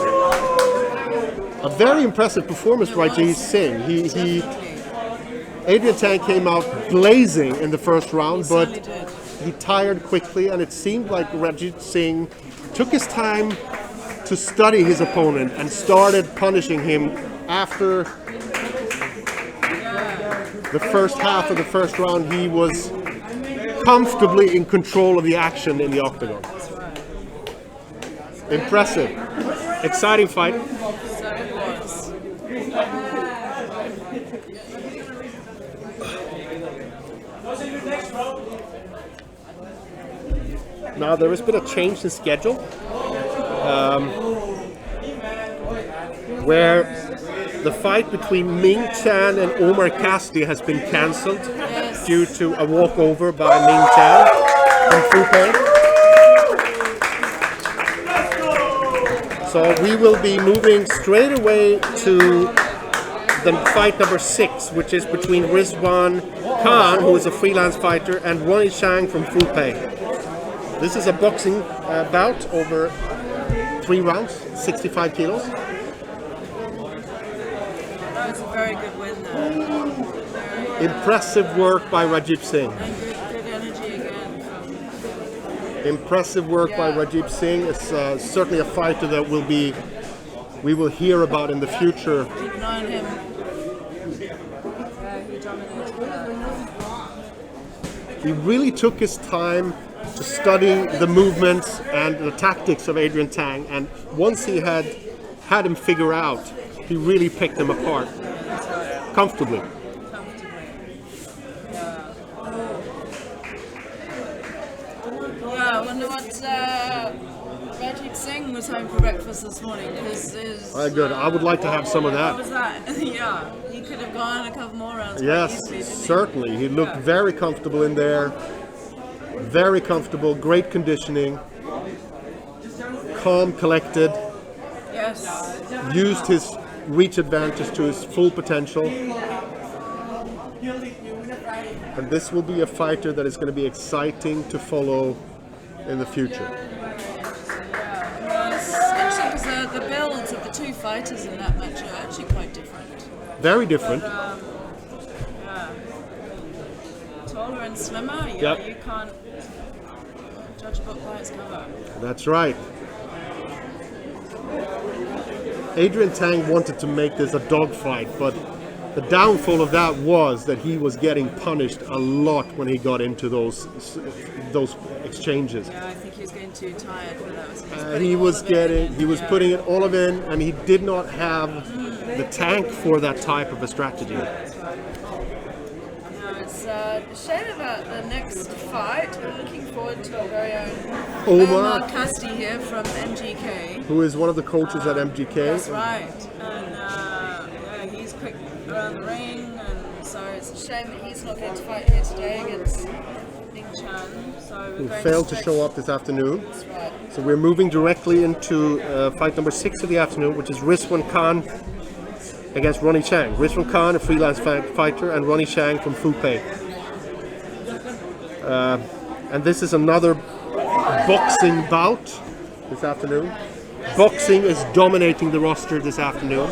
A very impressive performance by Rajib Singh. Adrian Tang came out blazing in the first round, but he tired quickly, and it seemed like Rajib Singh took his time to study his opponent and started punishing him after the first half of the first round. He was comfortably in control of the action in the octagon. Impressive. Exciting fight. Now there has been a change in schedule where the fight between Ming Chan and Omar Kasti has been cancelled due to a walkover by Ming Chan from Fupei. So we will be moving straight away to the fight number 6, which is between Rizwan Khan, who is a freelance fighter, and Ronnie Chang from Fupei. This is a boxing bout over 3 rounds, 65 kilos. That was a very good win there. Impressive work by Rajib Singh. And good energy again. Impressive work by Rajib Singh. It's certainly a fighter that we will hear about in the future. Keep an eye on him. Yeah, he dominated that. He really took his time to study the movements and the tactics of Adrian Tang, and once he had him figure out, he really picked them apart comfortably. Yeah, I wonder what Rajib Singh was having for breakfast this morning. Good. I would like to have some of that. What was that? Yeah, he could have gone a couple more rounds. Yes, easily, certainly. He looked very comfortable in there. Very comfortable, great conditioning, calm, collected. Yes. Used his reach advantage to his full potential. And this will be a fighter that is going to be exciting to follow in the future. Yeah, it's interesting because the builds of the two fighters in that match are actually quite different. Very different. Yeah. Taller and slimmer, Yep. You can't judge a book by its cover. That's right. Adrian Tang wanted to make this a dogfight, but the downfall of that was that he was getting punished a lot when he got into those exchanges. Yeah, I think he was getting too tired for that. He was putting it all of in, and he did not have the tank for that type of a strategy. It's a shame about the next fight. We're looking forward to our very own Omar Kasti here from MGK. who is one of the coaches at MGK. That's right. And he's quick around the ring, and so it's a shame that he's not going to fight here today against Ming Chan. So Who failed to show up this afternoon. That's right. So we're moving directly into fight number 6 of the afternoon, which is Rizwan Khan against Ronnie Chang. Rizwan Khan, a freelance fighter, and Ronnie Chang from Fupei. And this is another boxing bout this afternoon. Boxing is dominating the roster this afternoon.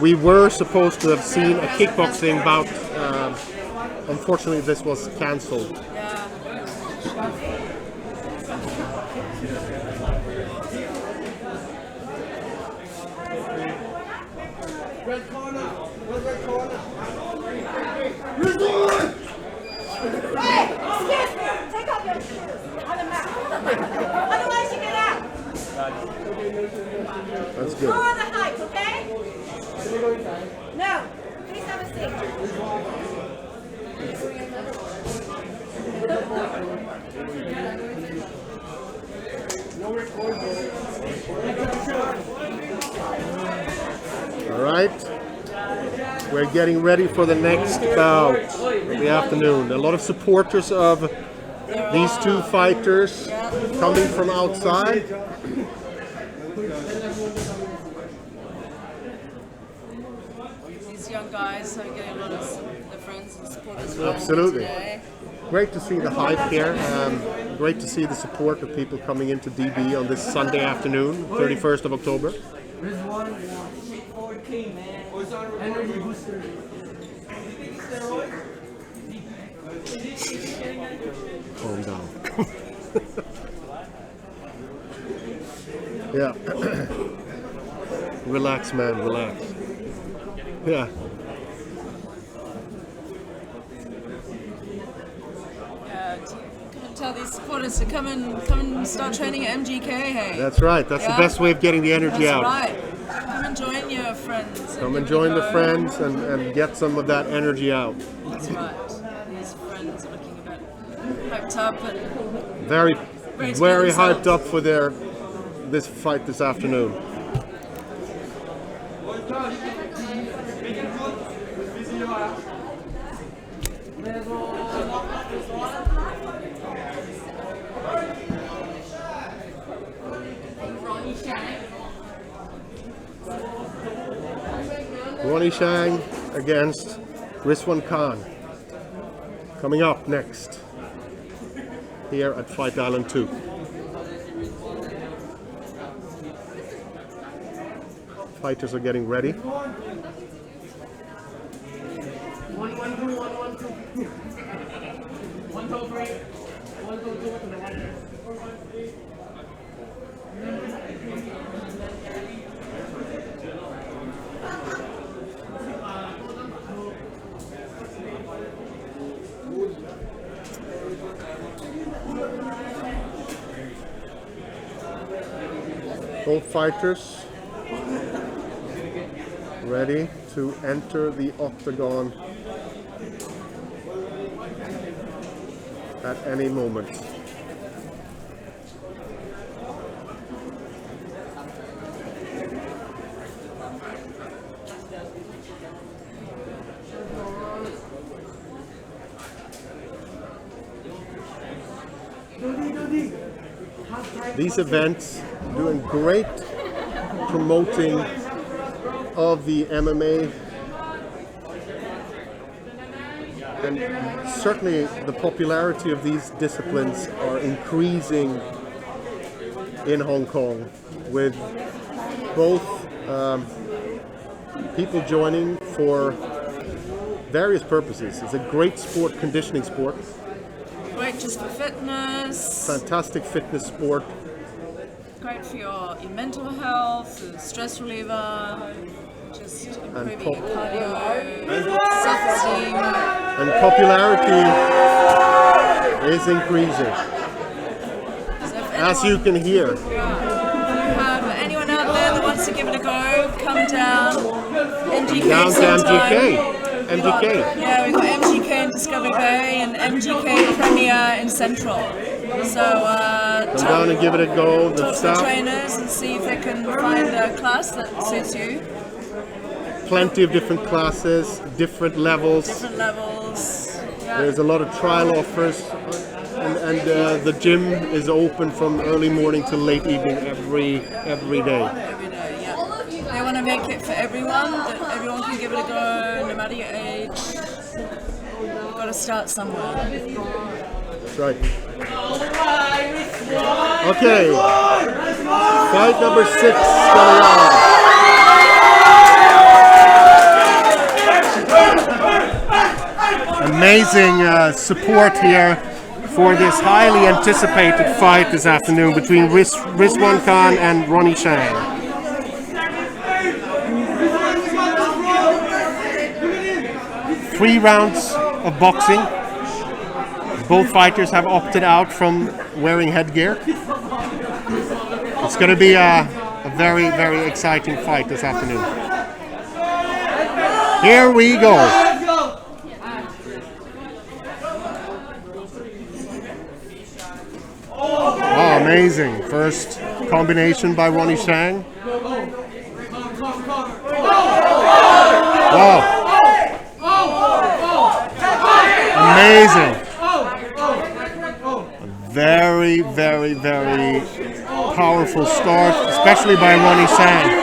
We were supposed to have seen a kickboxing bout. Unfortunately, this was cancelled. Red corner! Where's red corner? Hey! Excuse me! Take off your shoes! On the mat! Otherwise you get out! That's Go good. on the height, okay? No! Please have a seat. All right. We're getting ready for the next bout of the afternoon. A lot of supporters of these two fighters coming from outside. These young guys are getting a lot of their friends and supporters around Absolutely. today. Great to see the hype here. Great to see the support of people coming into DB on this Sunday afternoon, 31st of October. Energy booster. Calm down. Yeah. Relax, man, relax. Yeah. Tell these supporters to come and start training at MGK. Hey, That's right. That's the best way of getting the energy that's out. right. Come and join your friends. Come and join the friends and get some of that energy out. That's right. These friends are looking a bit hyped up and Very, ready to very go hyped themselves. up for this fight this afternoon. Ronnie Chang against Rizwan Khan. Coming up next here at Fight Island 2. Fighters are getting ready. Both fighters ready to enter the octagon at any moment. These events doing great promoting of the MMA, and certainly the popularity of these disciplines are increasing in Hong Kong, with both people joining for various purposes. It's a great sport, conditioning sport, Great just for fitness, fantastic fitness sport, great for your mental health, stress reliever, just improving your cardio, self-esteem. and popularity is increasing, So if as you can hear. if you have anyone out there that wants to give it a go, come down. MGK Down to sometime. MGK. MGK. Yeah, we've got MGK in Discovery Bay and MGK Premier in Central. So Come down and give it a go. The talk to the staff, trainers and see if they can find a class that suits you. plenty of different classes, different levels. Different levels. Yeah. There's a lot of trial offers, and the gym is open from early morning to late evening every day. Every day, yeah. They want to make it for everyone, that everyone can give it a go, no matter your age. You've got to start somewhere. That's right. Okay, fight number 6 coming on. Amazing support here for this highly anticipated fight this afternoon between Rizwan Khan and Ronnie Chang. Three rounds of boxing. Both fighters have opted out from wearing headgear. It's going to be a very, very exciting fight this afternoon. Here we go. Oh, amazing. First combination by Ronnie Chang. Wow. Amazing. A very, very, very powerful start, especially by Ronnie Chang.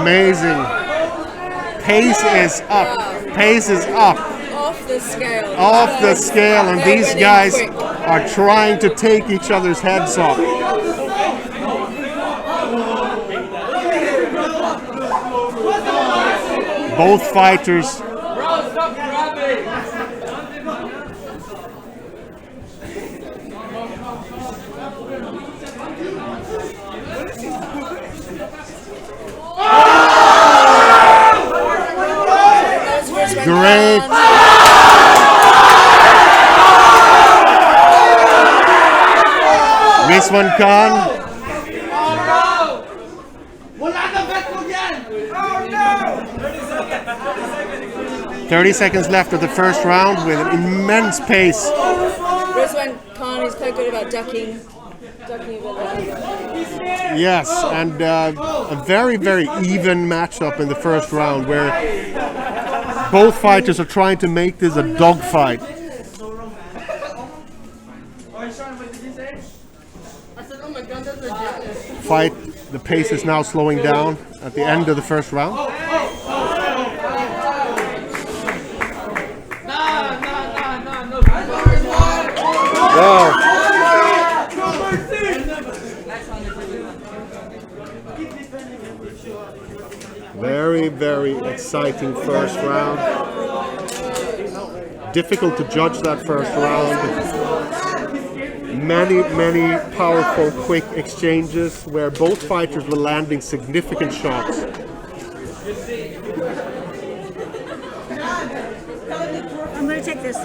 Amazing. Pace is up. Pace is up. Off the scale. Off the scale, and these guys are trying to take each other's heads off. Both fighters. Great. Rizwan Khan. 30 seconds left of the first round with an immense pace. Rizwan Khan is quite good about ducking a bit. Yes, and a very, very even matchup in the first round where both fighters are trying to make this a dogfight. Fight, the pace is now slowing down at the end of the first round. Wow. Very, very exciting first round. Difficult to judge that first round. Many, many powerful, quick exchanges where both fighters were landing significant shots. I'm going to take this.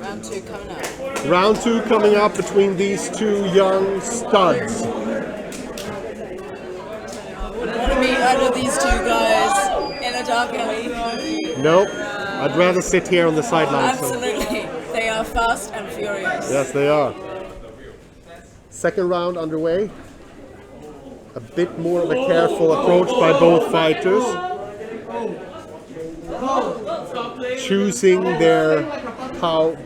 Round 2 coming up. Round 2 coming up between these two young studs. Wouldn't want to be under these two guys in a dark alley. Nope, I'd rather sit here on the sidelines. Absolutely. They are fast and furious. Yes, they are. Second round underway. A bit more of a careful approach by both fighters. Choosing their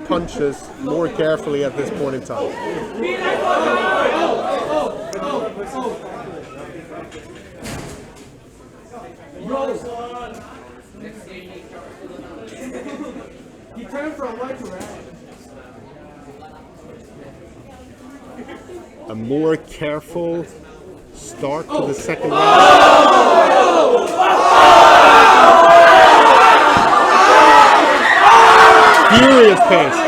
punches more carefully at this point in time. He turned from right to right. A more careful start to the second round. Furious pace.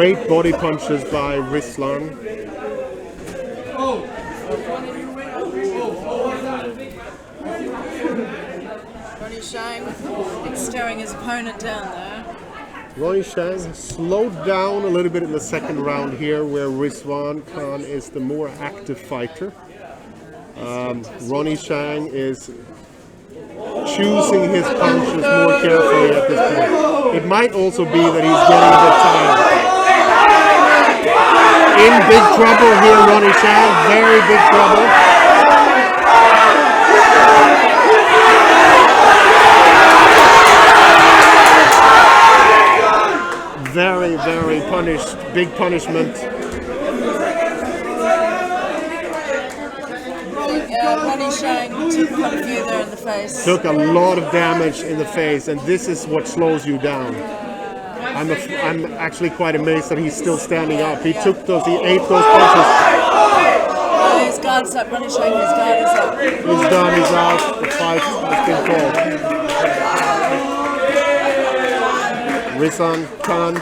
Great body punches by Rislan. Ronnie Shang staring his opponent down there. Ronnie Shang slowed down a little bit in the second round here, where Rizwan Khan is the more active fighter. Ronnie Shang is choosing his punches more carefully at this point. It might also be that he's getting a bit tired. In big trouble here, Ronnie Shang, very big trouble. Very, very punished, big punishment. Ronnie Shang took quite a few there in the face. Took a lot of damage in the face, and this is what slows you down. I'm actually quite amazed that he's still standing up. He took those, he ate those punches. His guard's up, Ronnie Shang, his guard is up. He's done, he's out, the fight has been called. Rizwan Khan,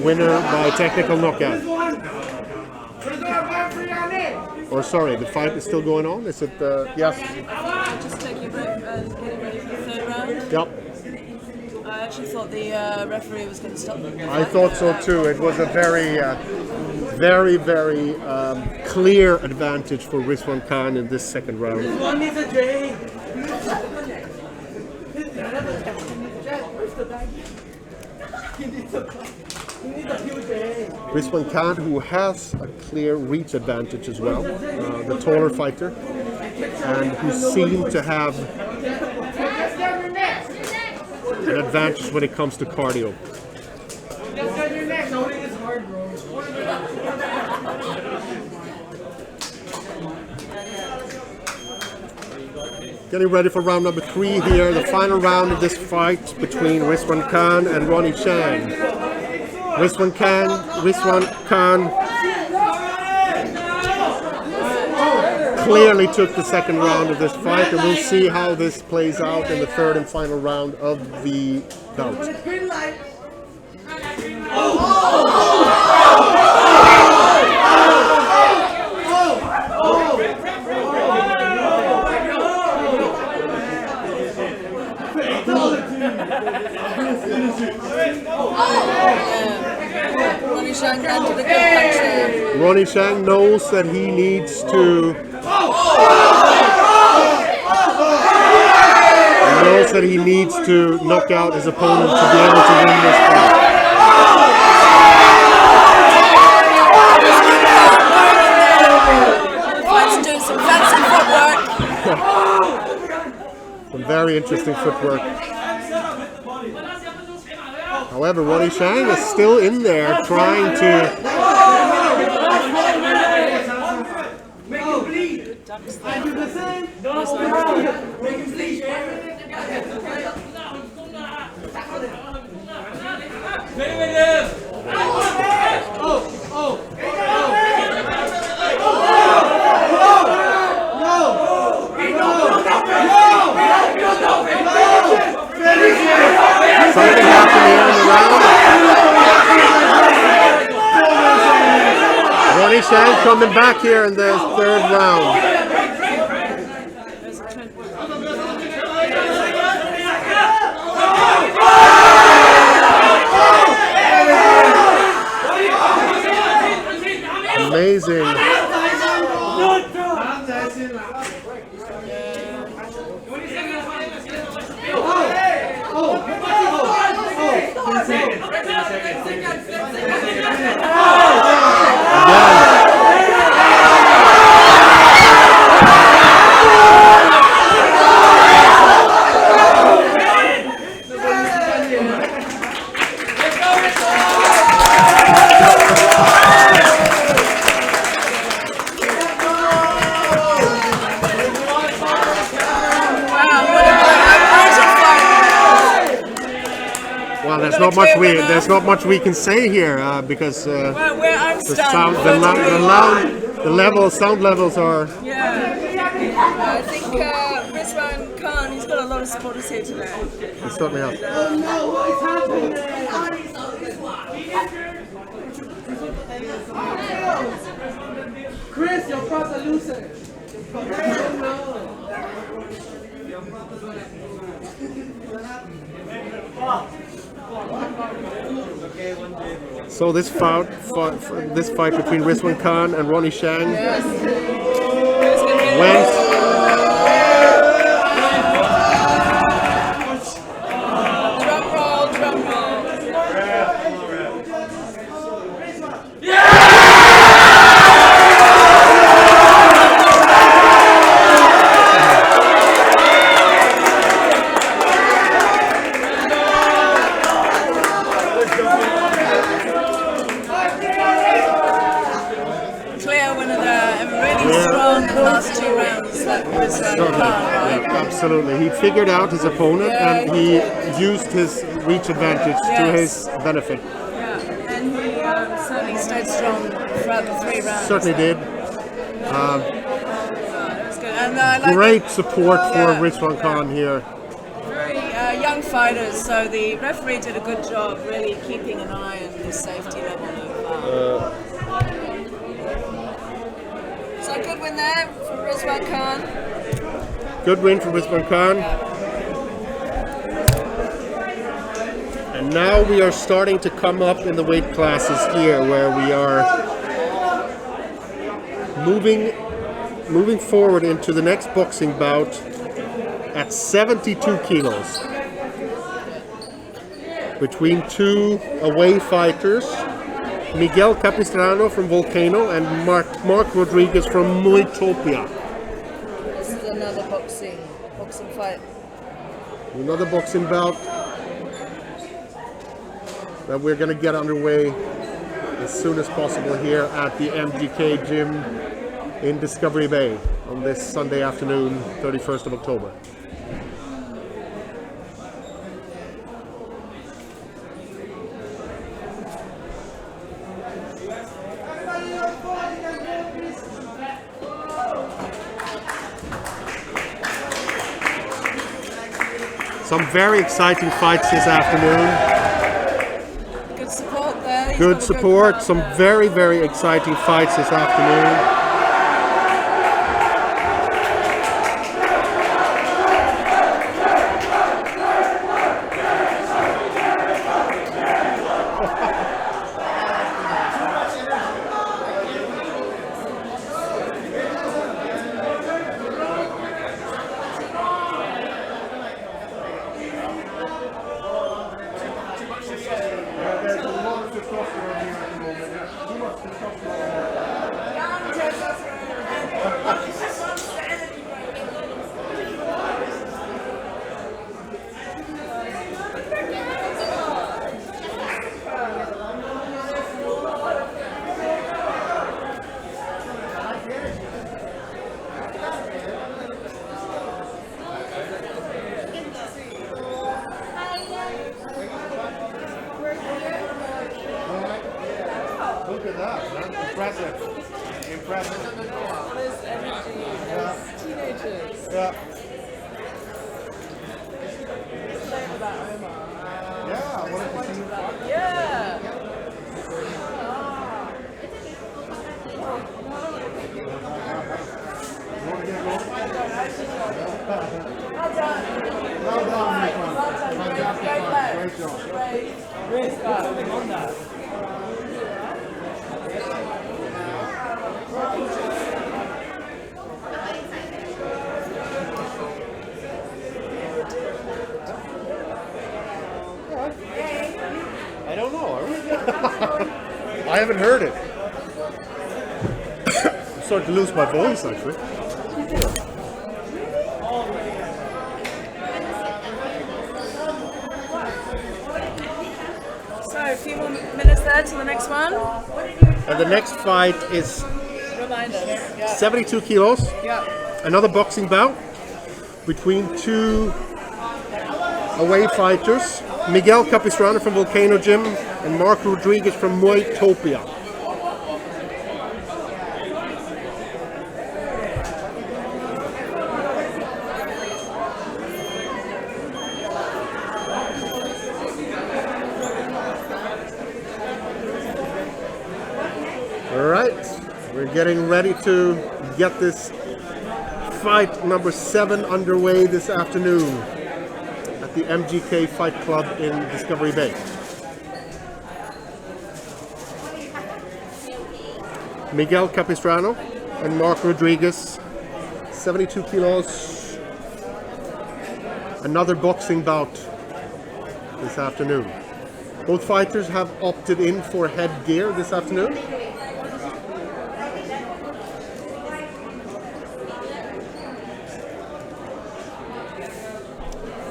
winner by technical knockout. Or sorry, the fight is still going on? Is it, yes? Just taking a break and getting ready for the third round. Yep. I actually thought the referee was going to stop them. I thought so too. It was a very, very clear advantage for Rizwan Khan in this second round. Rizwan Khan, who has a clear reach advantage as well, the taller fighter, and who seemed to have an advantage when it comes to cardio. Getting ready for round number 3 here, the final round of this fight between Rizwan Khan and Ronnie Shang. Rizwan Khan clearly took the second round of this fight, and we'll see how this plays out in the third and final round of the bout. Ronnie Shang landed a good punch there. Ronnie Shang knows that he needs to. He knows that he needs to knock out his opponent to be able to win this fight. Let's do some fancy footwork. Some very interesting footwork. However, Ronnie Shang is still in there trying to. Something happened here in the round. Ronnie Shang coming back here in the third round. Amazing. There's not much we can say here because the sound levels are. Yeah, I think Rizwan Khan, he's got a lot of supporters here today. He certainly has. Chris, your props are looser. So this fight between Rizwan Khan and Ronnie Shang went. Drum roll. Clear winner there, and really strong in the last 2 rounds. That was Khan, right? Absolutely. He figured out his opponent and he used his reach advantage to his benefit. Yeah, and he certainly stayed strong throughout the 3 rounds. Certainly did. It was good. And I like Great support for Rizwan Khan here. very young fighters, so the referee did a good job really keeping an eye on the safety level of so a good win there for Rizwan Khan. Good win for Rizwan Khan. And now we are starting to come up in the weight classes here, where we are moving forward into the next boxing bout at 72 kilos between 2 away fighters, Miguel Capistrano from Volcano and Mark Rodriguez from Muaytopia. This is another boxing fight. Another boxing bout that we're going to get underway as soon as possible here at the MGK gym in Discovery Bay on this Sunday afternoon, 31st of October. Some very exciting fights this afternoon. Good support there. He's Good got a support. crowd Some there. very, very exciting fights this afternoon. Look at that, man. Impressive. Impressive. There's energy. There's teenagers. Yeah. Shame about Omar. Yeah, I wanted to see you fight. Yeah. You want to get going? Well done. Well done, Nick. Well done. Fantastic fight. Great job. Great. Chris, got something on that. I don't know. I haven't heard it. I'm starting to lose my voice, actually. So a few more minutes there to the next one. And the next fight is Remind us. Yeah. 72 kilos. Yeah. Another boxing bout between 2 away fighters, Miguel Capistrano from Volcano Gym and Mark Rodriguez from Muaytopia. We're getting ready to get this fight number 7 underway this afternoon at the MGK Fight Club in Discovery Bay. Miguel Capistrano and Mark Rodriguez, 72 kilos. Another boxing bout this afternoon. Both fighters have opted in for headgear this afternoon.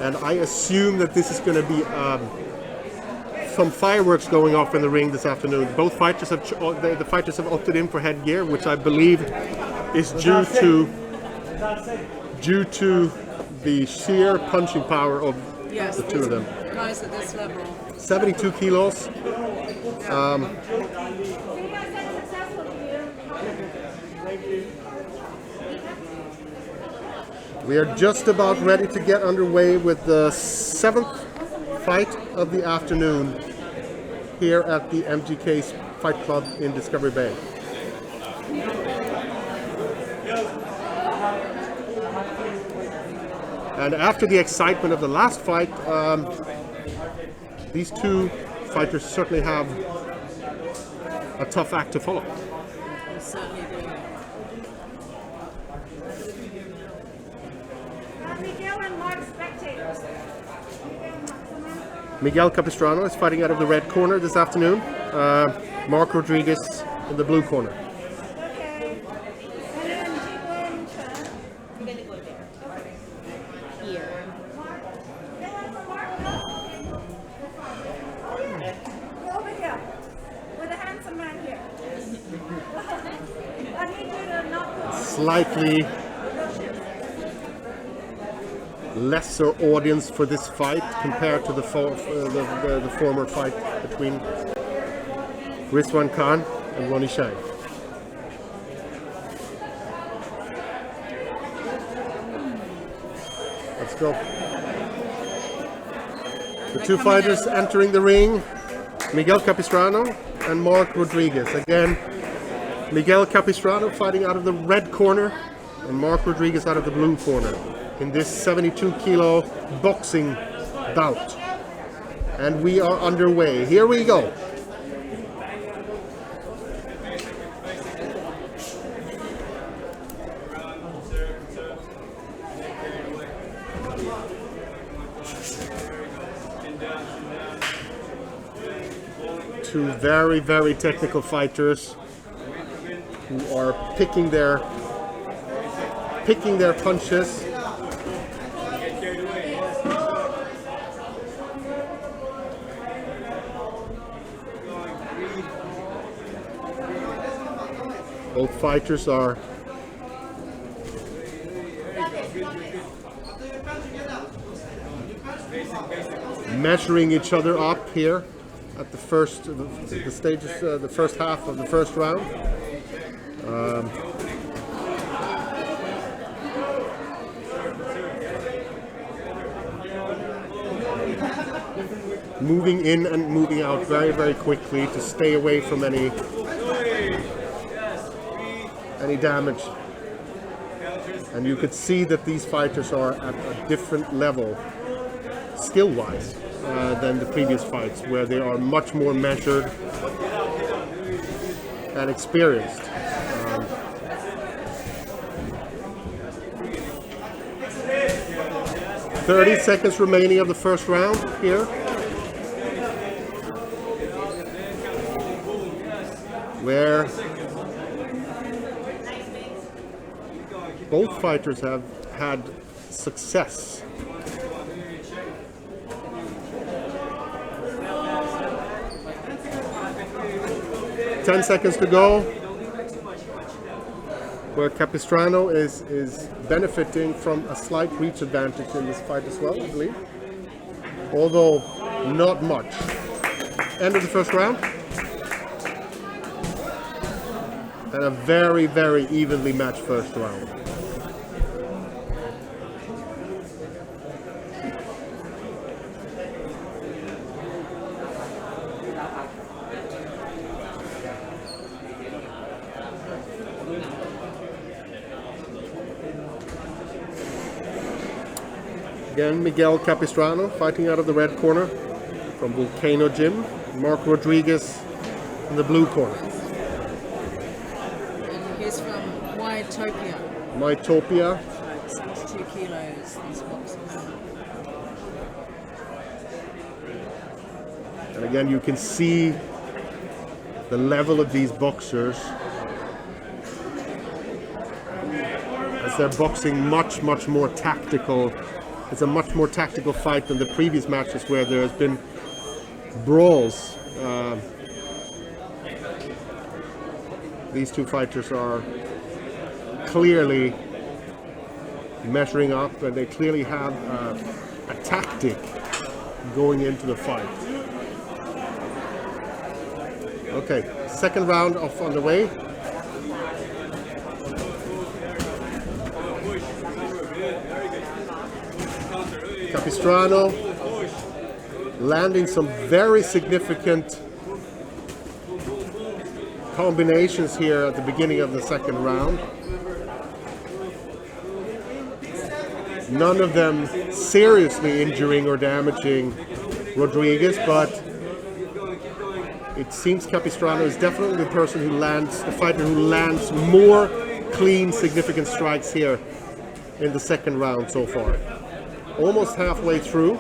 And I assume that this is going to be some fireworks going off in the ring this afternoon. Both fighters have the fighters have opted in for headgear, which I believe is due to the sheer punching power of the two of them. Guys at this level. 72 kilos. We are just about ready to get underway with the 7th fight of the afternoon here at the MGK Fight Club in Discovery Bay. And after the excitement of the last fight, these two fighters certainly have a tough act to follow. They certainly do. Miguel and Mark spectators. Miguel Capistrano is fighting out of the red corner this afternoon. Mark Rodriguez in the blue corner. Okay. And then We're gonna go there. Here. Go over here. With a handsome man here. I need you to not push. Slightly lesser audience for this fight compared to the former fight between Rizwan Khan and Ronnie Shang. Let's go. The two fighters entering the ring, Miguel Capistrano and Mark Rodriguez. Again, Miguel Capistrano fighting out of the red corner and Mark Rodriguez out of the blue corner in this 72 kilo boxing bout. And we are underway. Here we go. Two very, very technical fighters who are picking their punches. Both fighters are measuring each other up here at the first the first half of the first round. Moving in and moving out very, very quickly to stay away from any damage. And you could see that these fighters are at a different level, skill-wise, than the previous fights, where they are much more measured and experienced. 30 seconds remaining of the first round here. Where both fighters have had success. Ten seconds to go. Where Capistrano is benefiting from a slight reach advantage in this fight as well, I believe. Although not much. End of the first round. And a very, very evenly matched first round. Again, Miguel Capistrano fighting out of the red corner from Volcano Gym. Mark Rodriguez in the blue corner. And he's from Mytopia. Mytopia. 72 kilos, these boxers. And again, you can see the level of these boxers as they're boxing much more tactical. It's a much more tactical fight than the previous matches where there's been brawls. These two fighters are clearly measuring up, and they clearly have a tactic going into the fight. Okay, second round off on the way. Capistrano landing some very significant combinations here at the beginning of the second round. None of them seriously injuring or damaging Rodriguez, but it seems Capistrano is definitely the person who lands, the fighter who lands more clean, significant strikes here in the second round so far. Almost halfway through.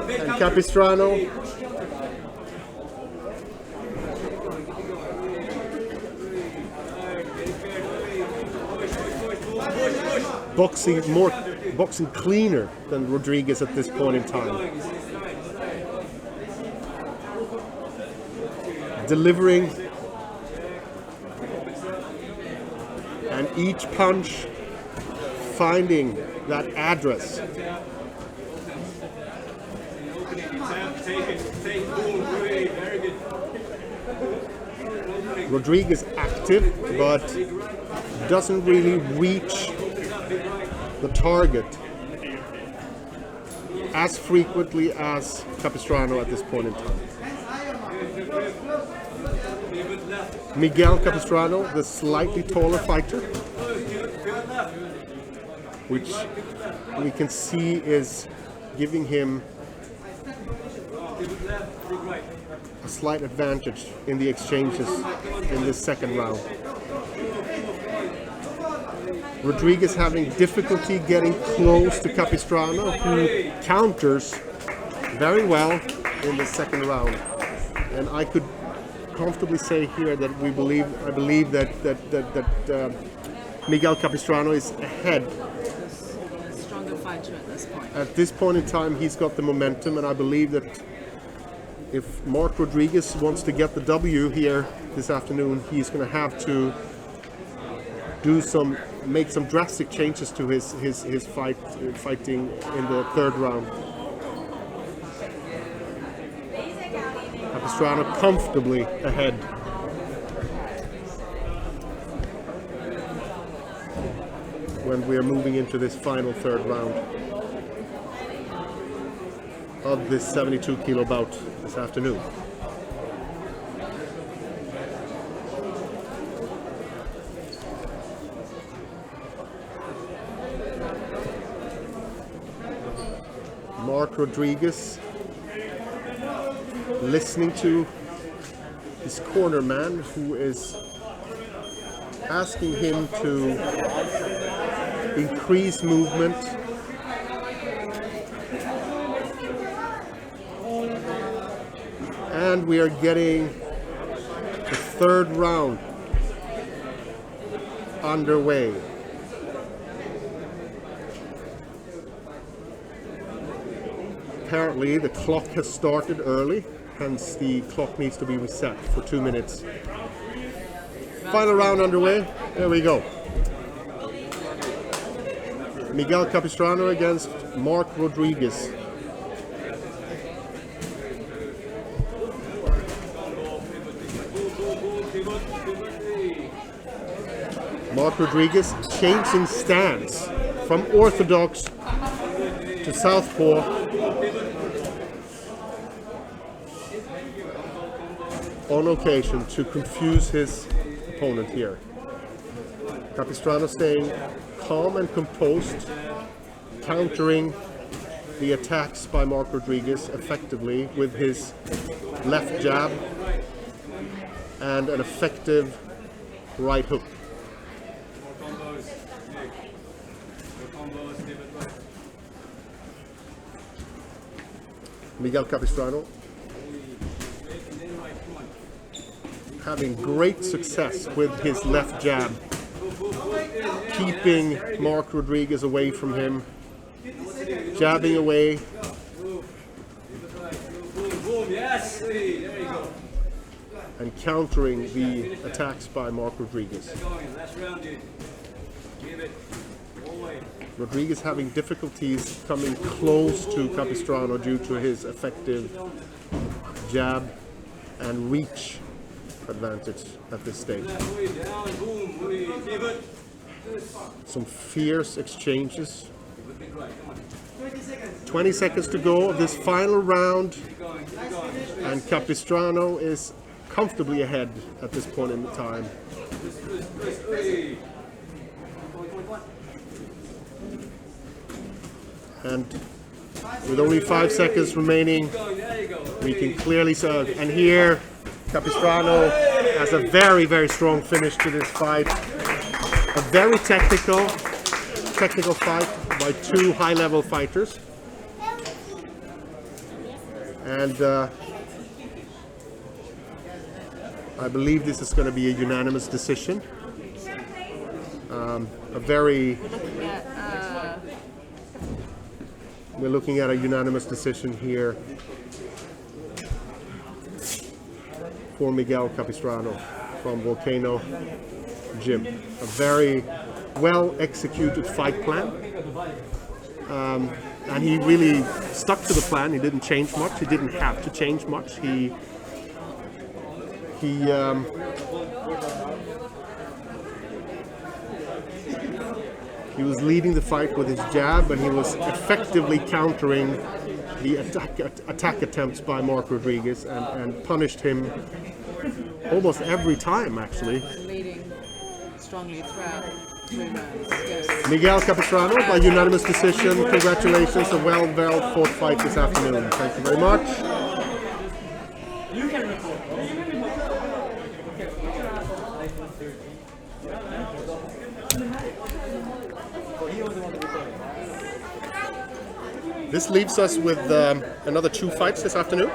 And Capistrano boxing cleaner than Rodriguez at this point in time. Delivering, and each punch finding that address. Rodriguez active, but doesn't really reach the target as frequently as Capistrano at this point in time. Miguel Capistrano, the slightly taller fighter, which we can see is giving him a slight advantage in the exchanges in this second round. Rodriguez having difficulty getting close to Capistrano, who counters very well in the second round. And I could comfortably say here that I believe that Miguel Capistrano is ahead. Stronger fighter at this point. At this point in time, he's got the momentum, and I believe that if Mark Rodriguez wants to get the W here this afternoon, he's going to have to make some drastic changes to his fighting in the third round. Capistrano comfortably ahead. When we are moving into this final third round of this 72 kilo bout this afternoon. Mark Rodriguez listening to his corner man, who is asking him to increase movement, and we are getting the third round underway. Apparently the clock has started early, hence the clock needs to be reset for 2 minutes. Final round underway. There we go. Miguel Capistrano against Mark Rodriguez. Mark Rodriguez changing stance from orthodox to southpaw on occasion to confuse his opponent here. Capistrano staying calm and composed, countering the attacks by Mark Rodriguez effectively with his left jab and an effective right hook. Miguel Capistrano having great success with his left jab, keeping Mark Rodriguez away from him, jabbing away, and countering the attacks by Mark Rodriguez. Rodriguez having difficulties coming close to Capistrano due to his effective jab and reach advantage at this stage. Some fierce exchanges. 20 seconds to go of this final round, and Capistrano is comfortably ahead at this point in the time. And with only 5 seconds remaining, we can clearly see, and here Capistrano has a very, very strong finish to this fight. A very technical fight by two high-level fighters. And I believe this is going to be a unanimous decision. We're looking at a unanimous decision here for Miguel Capistrano from Volcano Gym. A very well executed fight plan. And he really stuck to the plan. He didn't change much. He didn't have to change much. He was leading the fight with his jab, and he was effectively countering the attack attempts by Mark Rodriguez and punished him almost every time, actually. Leading strongly throughout 3 rounds. Yes. Miguel Capistrano by unanimous decision. Congratulations, a well fought fight this afternoon. Thank you very much. This leaves us with another 2 fights this afternoon.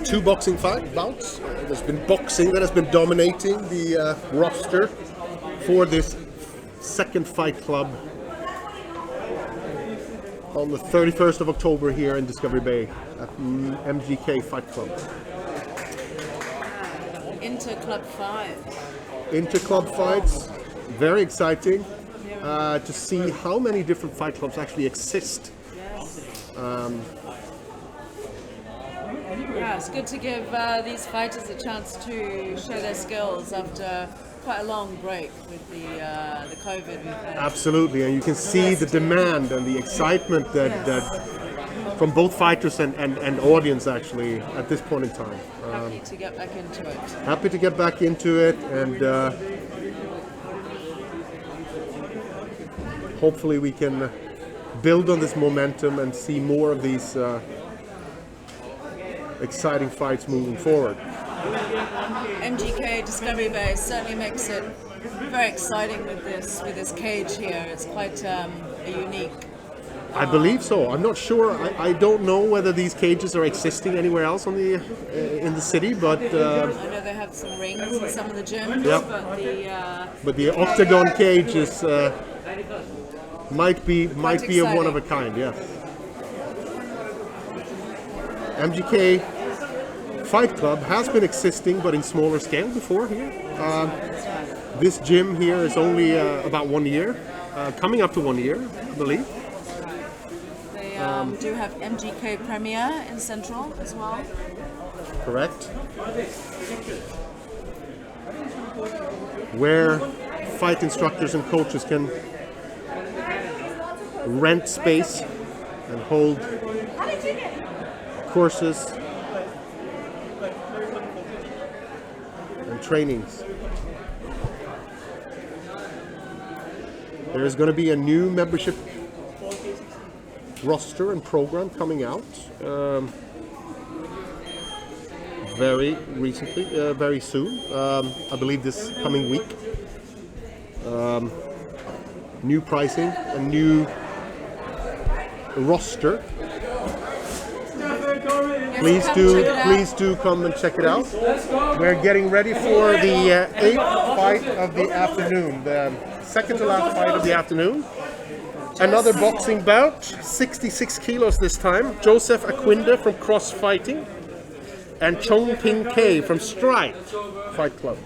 Two boxing bouts. There's been boxing that has been dominating the roster for this second fight club on the 31st of October here in Discovery Bay at MGK Fight Club. Inter-club 5. Inter-club fights, very exciting to see how many different fight clubs actually exist. Yeah, it's good to give these fighters a chance to show their skills after quite a long break with the COVID we've had. Absolutely, and you can see the demand and the excitement that from both fighters and audience actually at this point in time. Happy to get back into it. Happy to get back into it, and hopefully we can build on this momentum and see more of these exciting fights moving forward. MGK Discovery Bay certainly makes it very exciting with this cage here. It's quite a unique. I believe so. I'm not sure. I don't know whether these cages are existing anywhere else on the in the city, but I know they have some rings in some of the gyms, yep. But the octagon cage is might be a one of a kind. Yeah. MGK Fight Club has been existing, but in smaller scale before here. This gym here is only about 1 year, coming up to 1 year, I believe. They do have MGK Premier in Central as well. Correct. Where fight instructors and coaches can rent space and hold and trainings. There's going to be a new membership roster and program coming out very soon. I believe this coming week. New pricing, a new roster. Please do come and check it out. We're getting ready for the 8th fight of the afternoon, the second to last fight of the afternoon. Another boxing bout, 66 kilos this time. Joseph Aquinda from Cross Fighting and Chong Ping K from Strike Fight Club.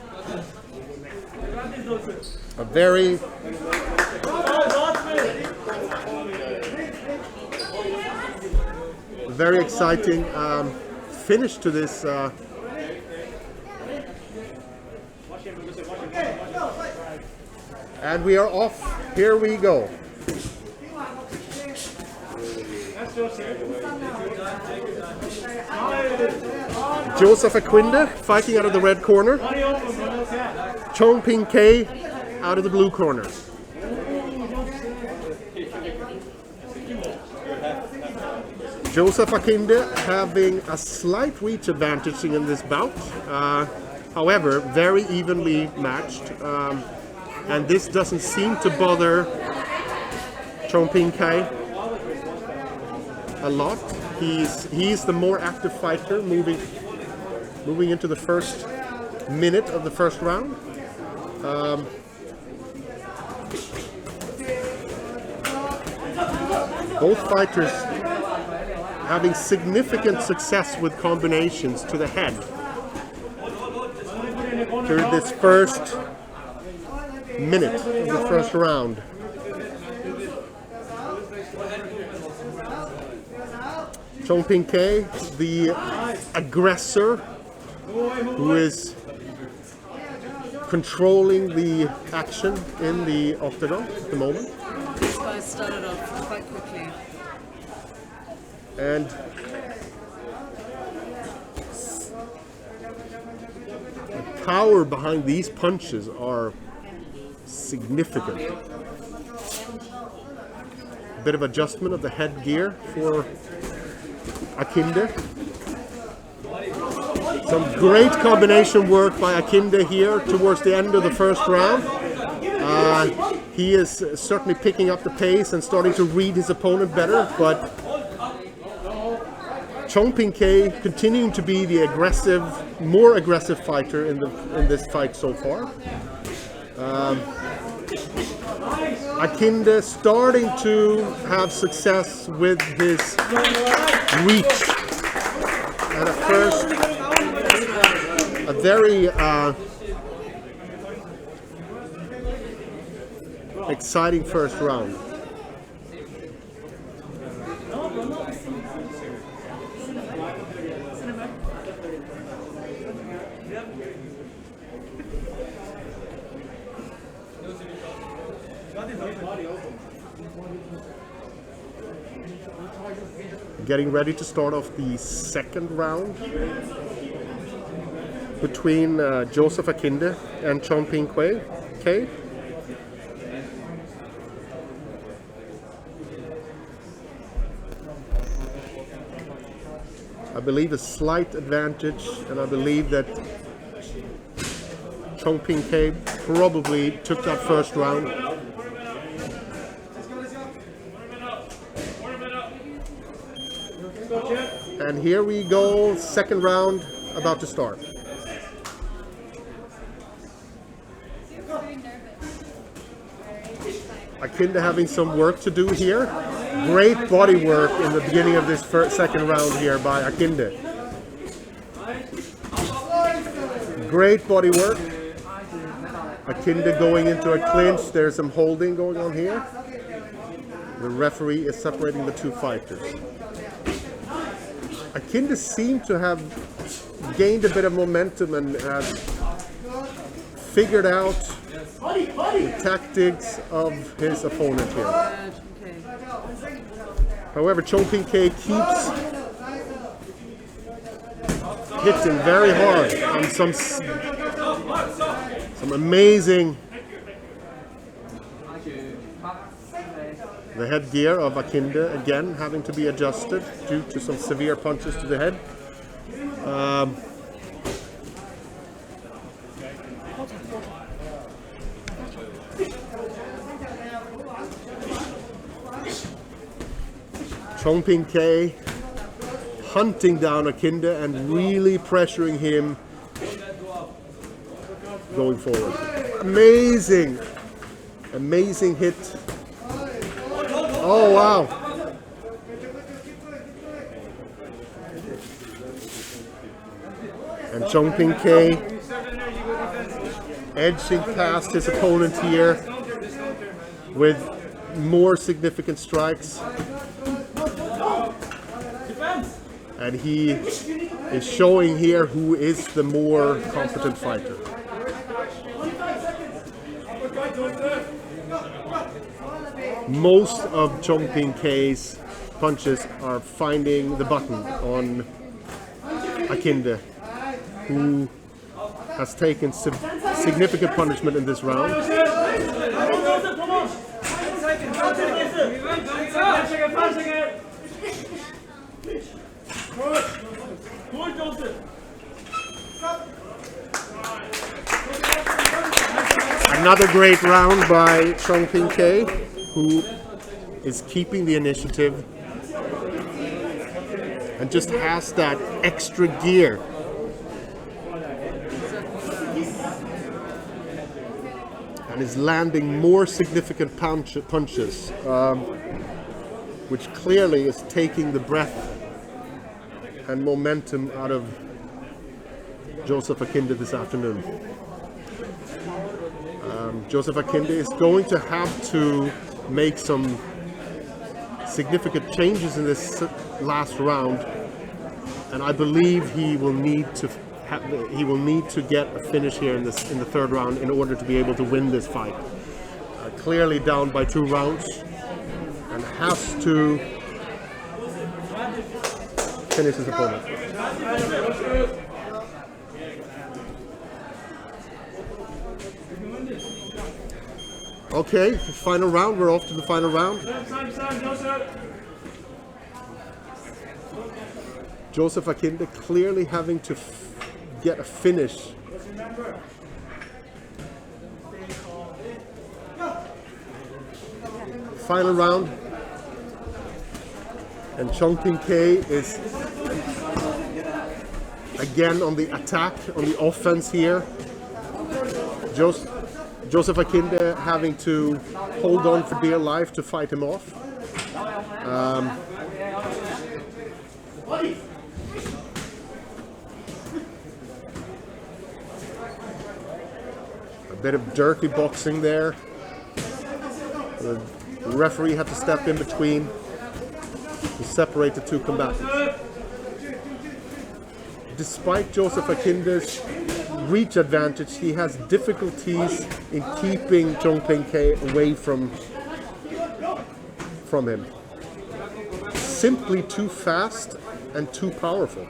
A very exciting finish to this and we are off. Here we go. Joseph Aquinda fighting out of the red corner. Chong Ping K out of the blue corner. Joseph Aquinda having a slight reach advantage in this bout. However, very evenly matched. And this doesn't seem to bother Chong Ping K a lot. He's the more active fighter, moving into the first minute of the first round. Both fighters having significant success with combinations to the head during this first minute of the first round. Chong Ping K, the aggressor, who is controlling the action in the octagon at the moment. This guy started off quite quickly. And the power behind these punches are significant. A bit of adjustment of the headgear for Aquinda. Some great combination work by Aquinda here towards the end of the first round. He is certainly picking up the pace and starting to read his opponent better, but Chong Ping K continuing to be the more aggressive fighter in this fight so far. Aquinda starting to have success with his reach. And at first, a very exciting first round. Getting ready to start off the second round between Joseph Aquinda and Chong Ping K. I believe a slight advantage, and I believe that Chong Ping K probably took that first round. And here we go, second round about to start. Aquinda having some work to do here. Great body work in the beginning of this second round here by Aquinda. Great body work. Aquinda going into a clinch. There's some holding going on here. The referee is separating the two fighters. Aquinda seemed to have gained a bit of momentum and figured out the tactics of his opponent here. However, Chong Ping K keeps hitting very hard on some Some amazing. The headgear of Akinde again having to be adjusted due to some severe punches to the head. Chongping K hunting down Akinde and really pressuring him going forward. Amazing, amazing hit. Oh wow. And Chongping K edging past his opponent here with more significant strikes. And he is showing here who is the more competent fighter. Most of Chongping K's punches are finding the button on Akinde, who has taken significant punishment in this round. Another great round by Chongping K, who is keeping the initiative and just has that extra gear. And is landing more significant punches, which clearly is taking the breath and momentum out of Joseph Akinde this afternoon. Joseph Akinde is going to have to make some significant changes in this last round, and I believe he will need to get a finish here in the third round in order to be able to win this fight. Clearly down by 2 rounds, and has to finish his opponent. Okay, final round. We're off to the final round. Joseph Akinde clearly having to get a finish. Final round. And Chongping K is again on the attack, on the offense here. Joseph Akinde having to hold on for dear life to fight him off. A bit of dirty boxing there. The referee had to step in between to separate the two combatants. Despite Joseph Akinde's reach advantage, he has difficulties in keeping Chongping K away from him. Simply too fast and too powerful.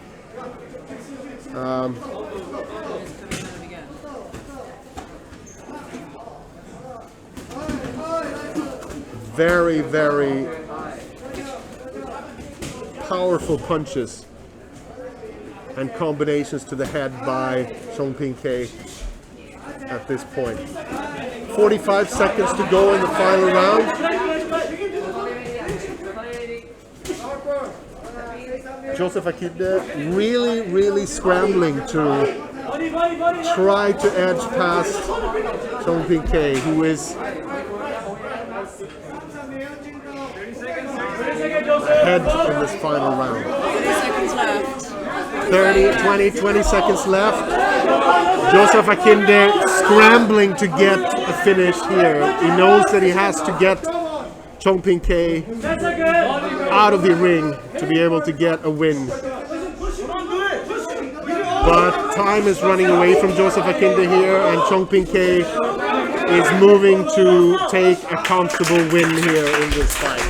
Very, very powerful punches and combinations to the head by Chongping K at this point. 45 seconds to go in the final round. Joseph Akinde really scrambling to try to edge past Chongping K, who is ahead in this final round. 20 seconds left. Joseph Akinde scrambling to get a finish here. He knows that he has to get Chongping K out of the ring to be able to get a win. But time is running away from Joseph Akinde here, and Chongping K is moving to take a comfortable win here in this fight.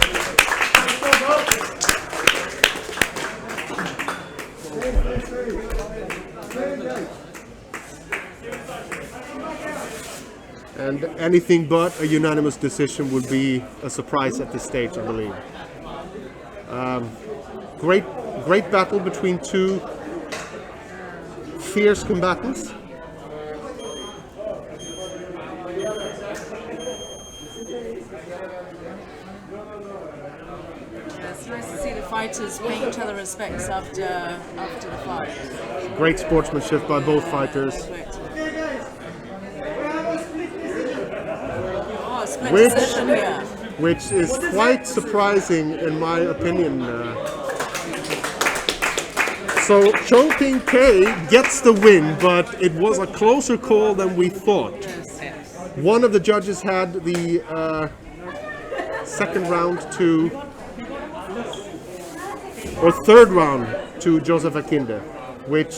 And anything but a unanimous decision would be a surprise at this stage, I believe. Great battle between two fierce combatants. It's nice to see the fighters paying each other respects after the fight. Great sportsmanship by both fighters. Oh, split decision here. Which is quite surprising in my opinion. So Chong-Ping K gets the win, but it was a closer call than we thought. One of the judges had the second round to, or third round to Joseph Akinde, which,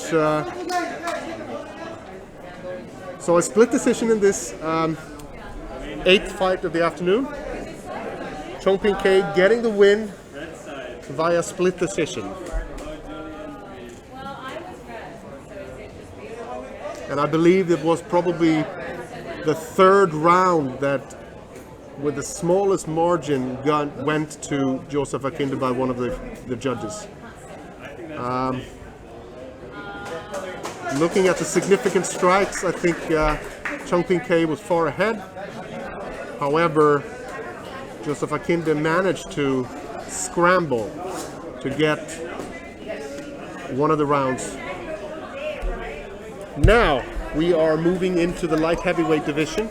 so a split decision in this 8th fight of the afternoon. Chong-Ping K getting the win via split decision. And I believe it was probably the third round that, with the smallest margin, went to Joseph Akinde by one of the judges. Looking at the significant strikes, I think Chong-Ping K was far ahead. However, Joseph Akinde managed to scramble to get one of the rounds. Now we are moving into the light heavyweight division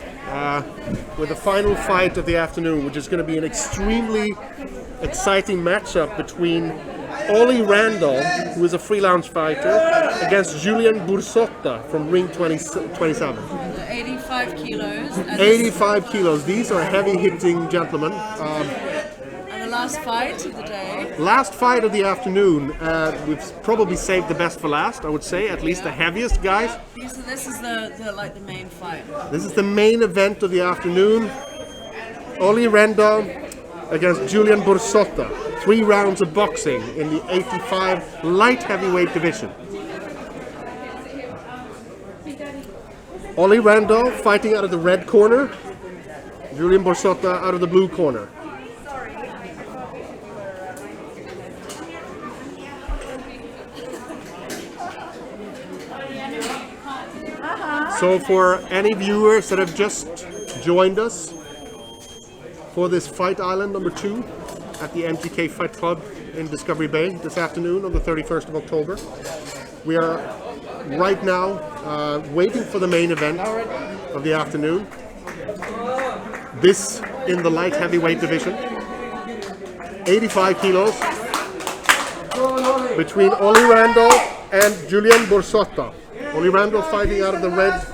with the final fight of the afternoon, which is going to be an extremely exciting matchup between Ollie Randall, who is a freelance fighter, against Julian Bursotta from Ring 27. 85 kilos. 85 kilos. These are heavy-hitting gentlemen. And the last fight of the day. Last fight of the afternoon. We've probably saved the best for last, I would say. At least the heaviest guys. This is the main fight. This is the main event of the afternoon. Ollie Randall against Julian Bursotta. 3 rounds of boxing in the 85 light heavyweight division. Ollie Randall fighting out of the red corner. Julian Bursotta out of the blue corner. So for any viewers that have just joined us for this Fight Island number 2 at the MGK Fight Club in Discovery Bay this afternoon on the 31st of October, we are right now waiting for the main event of the afternoon. This in the light heavyweight division. 85 kilos between Ollie Randall and Julian Bursotta. Ollie Randall fighting out of the red.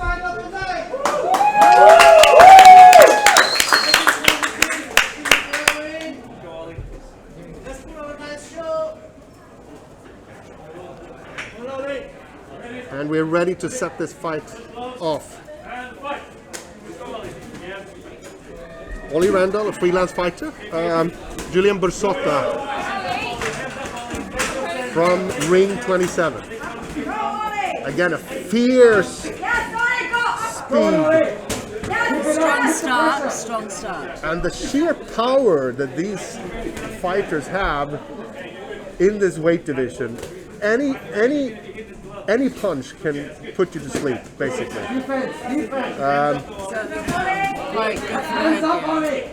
And we're ready to set this fight off. Ollie Randall, a freelance fighter. Julian Bursotta from Ring 27. Again, a fierce speed. Strong start. And the sheer power that these fighters have in this weight division. Any punch can put you to sleep, basically.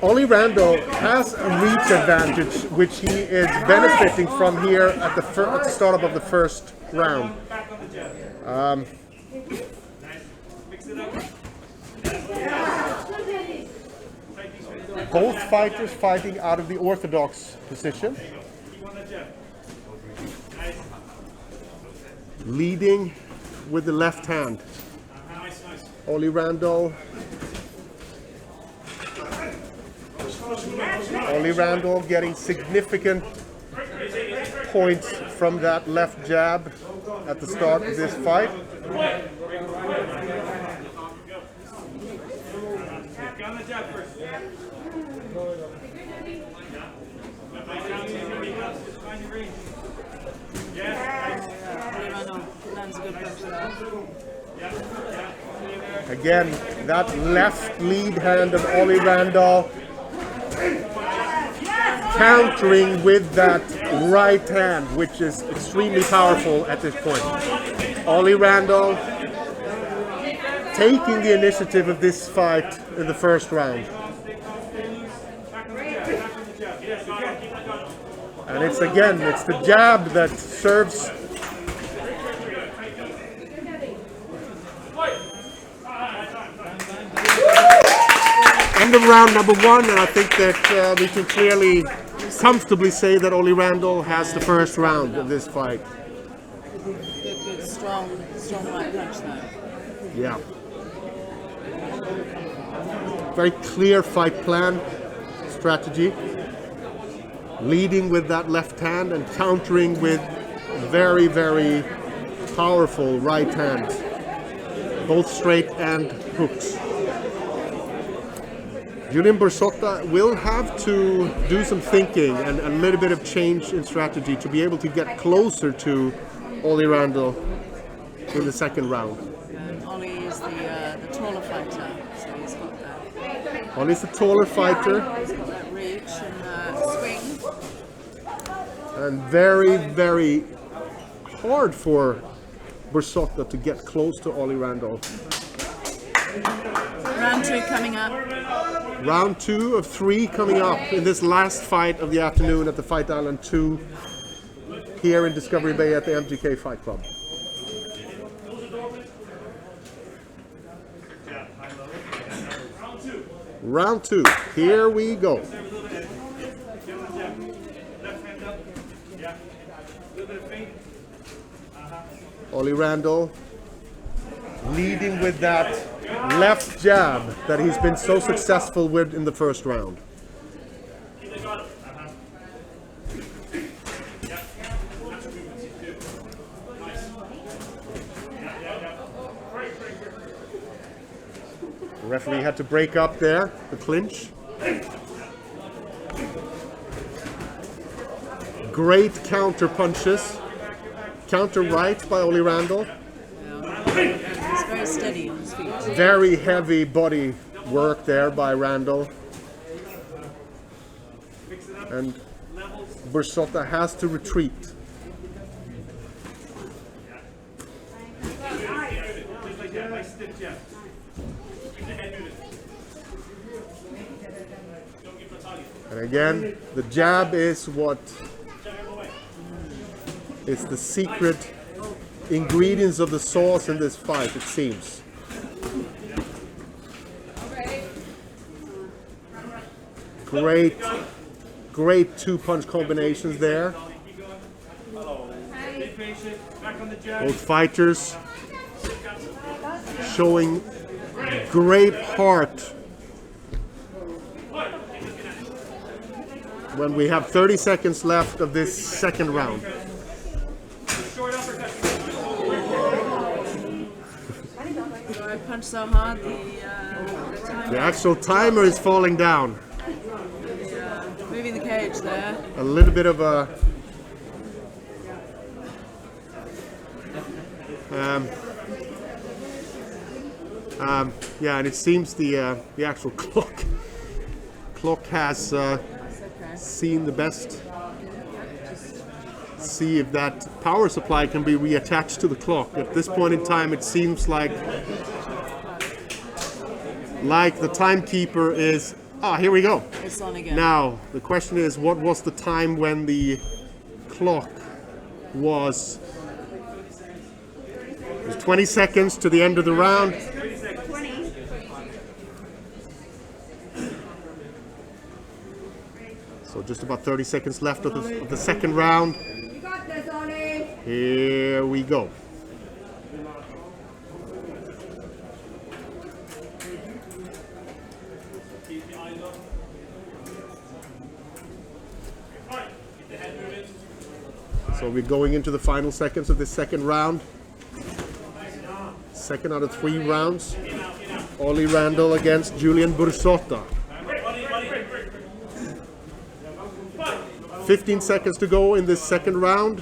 Ollie Randall has a reach advantage, which he is benefiting from here at the start of the first round. Both fighters fighting out of the orthodox position. Leading with the left hand. Ollie Randall. Ollie Randall getting significant points from that left jab at the start of this fight. Again, that left lead hand of Ollie Randall countering with that right hand, which is extremely powerful at this point. Ollie Randall taking the initiative of this fight in the first round. And it's the jab that serves. End of round number 1, and I think that we can clearly, comfortably say that Ollie Randall has the first round of this fight. Good, strong right punch though. Yeah. Very clear fight plan, strategy. Leading with that left hand and countering with very, very powerful right hand. Both straight and hooks. Julian Borsotta will have to do some thinking and a little bit of change in strategy to be able to get closer to Ollie Randall in the second round. Ollie is the taller fighter, so he's got that. Ollie's the taller fighter. He's got that reach and swing. And very, very hard for Borsotta to get close to Ollie Randall. Round 2 coming up. Round 2 of 3 coming up in this last fight of the afternoon at the Fight Island 2 here in Discovery Bay at the MGK Fight Club. Round 2, here we go. Ollie Randall leading with that left jab that he's been so successful with in the first round. The referee had to break up there, the clinch. Great counter punches. Counter right by Ollie Randall. He's very steady on his feet. Very heavy body work there by Randall. And Borsotta has to retreat. And again, the jab is what is the secret ingredients of the sauce in this fight, it seems. Great, great two-punch combinations there. Both fighters showing great heart when we have 30 seconds left of this second round. I punch so hard, The actual timer is falling down. moving the cage there. A little bit of a yeah, and it seems the actual clock has seen the best. See if that power supply can be reattached to the clock. At this point in time, it seems like the timekeeper is. Ah, here we go. It's on again. Now the question is, what was the time when the clock was? There's 20 seconds to the end of the round. 20. So just about 30 seconds left of the second round. You got this, Ollie. Here we go. So we're going into the final seconds of this second round. Second out of 3 rounds. Ollie Randall against Julian Borsotta. 15 seconds to go in this second round.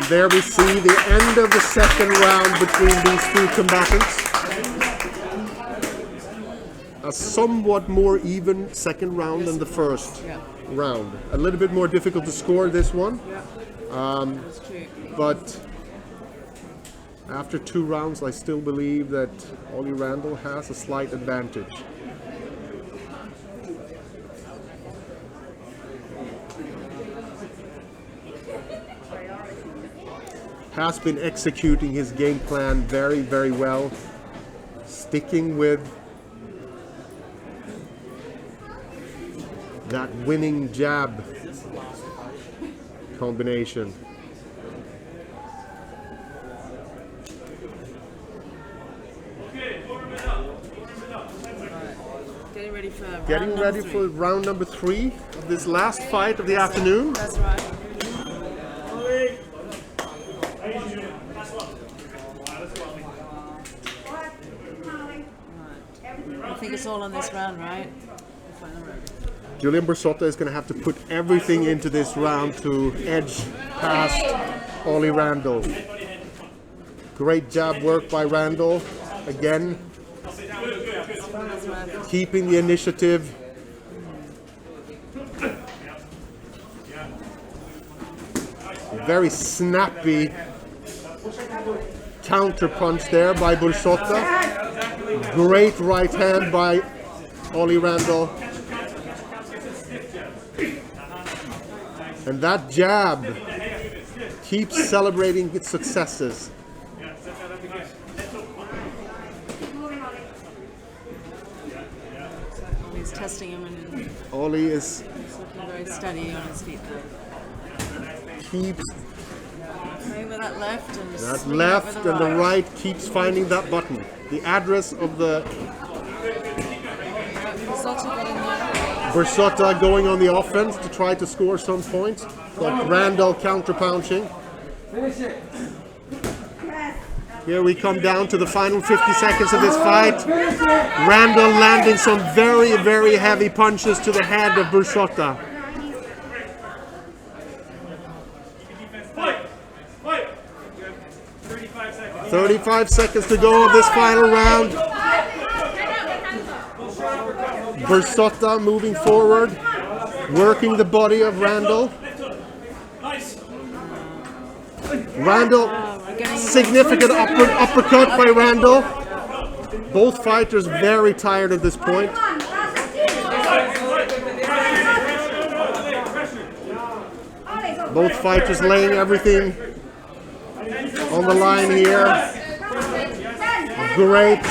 there we see the end of the second round between these two combatants. A somewhat more even second round than the first round. A little bit more difficult to score this one. That's true. But after 2 rounds, I still believe that Ollie Randall has a slight advantage. Has been executing his game plan very, very well. Sticking with that winning jab combination. Getting ready for round number 3 of this last fight of the afternoon. That's right. I think it's all on this round, right? The final round. Julian Bersotta is going to have to put everything into this round to edge past Ollie Randall. Great jab work by Randall. Again, keeping the initiative. Very snappy counter punch there by Bersotta. Great right hand by Ollie Randall. And that jab keeps celebrating its successes. He's testing him and Ollie is he's looking very steady on his feet now. keeps Playing with that left and that swinging up left with and the right keeps finding that button. The address of the Bersotta going on the offense to try to score some points, but Randall counter-punching. Here we come down to the final 50 seconds of this fight. Randall landing some very, very heavy punches to the head of Bersotta. 35 seconds to go of this final round. Bersotta moving forward, working the body of Randall. Randall, significant uppercut by Randall. Both fighters very tired at this point. Both fighters laying everything on the line here. Great.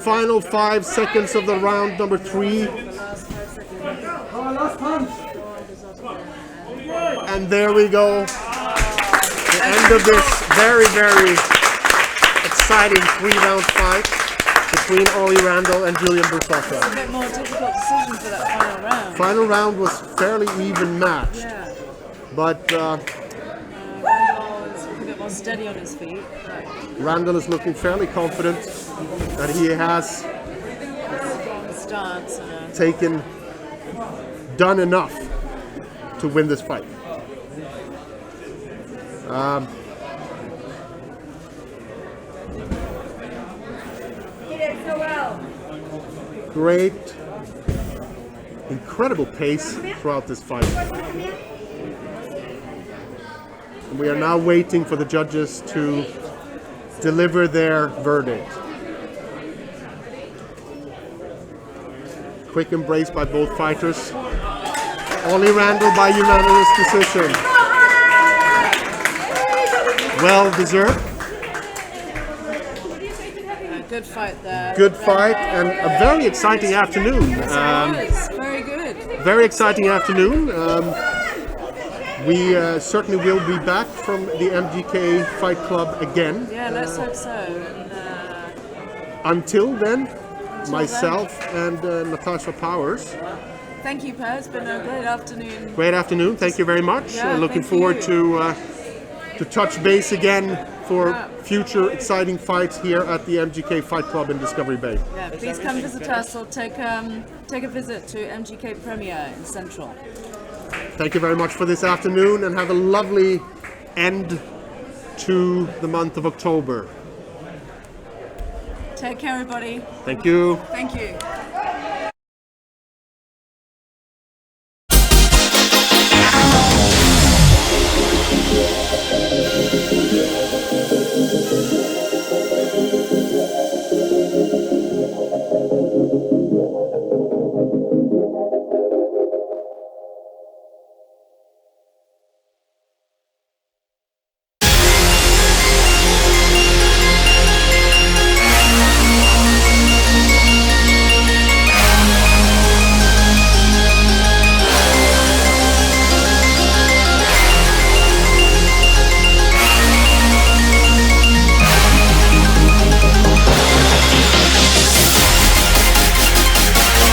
Final 5 seconds of the round number 3. And there we go. The end of this very, very exciting 3-round fight between Ollie Randall and Julian Bersotta. It's a bit more difficult decision for that final round. Final round was fairly even matched, Yeah. but Randall is a bit more steady on his feet. Randall is looking fairly confident that he has Strong stance and done enough to win this fight. He did so well. Great, incredible pace throughout this fight. And we are now waiting for the judges to deliver their verdict. Quick embrace by both fighters. Ollie Randall by unanimous decision. Well deserved. good fight there. Good fight and a very exciting afternoon. Very good. Very exciting afternoon. We certainly will be back from the MGK Fight Club again. Yeah, let's hope so. And, Until then, myself and Natasha Powers. thank you, Per. It's been a great afternoon. Great afternoon. Thank you very much. Yeah, Looking thank forward you. to touch base again for Yeah. future exciting fights here at the MGK Fight Club in Discovery Bay. Yeah, please come visit us or take a visit to MGK Premier in Central. Thank you very much for this afternoon, and have a lovely end to the month of October. Take care, everybody. Thank you. Thank you.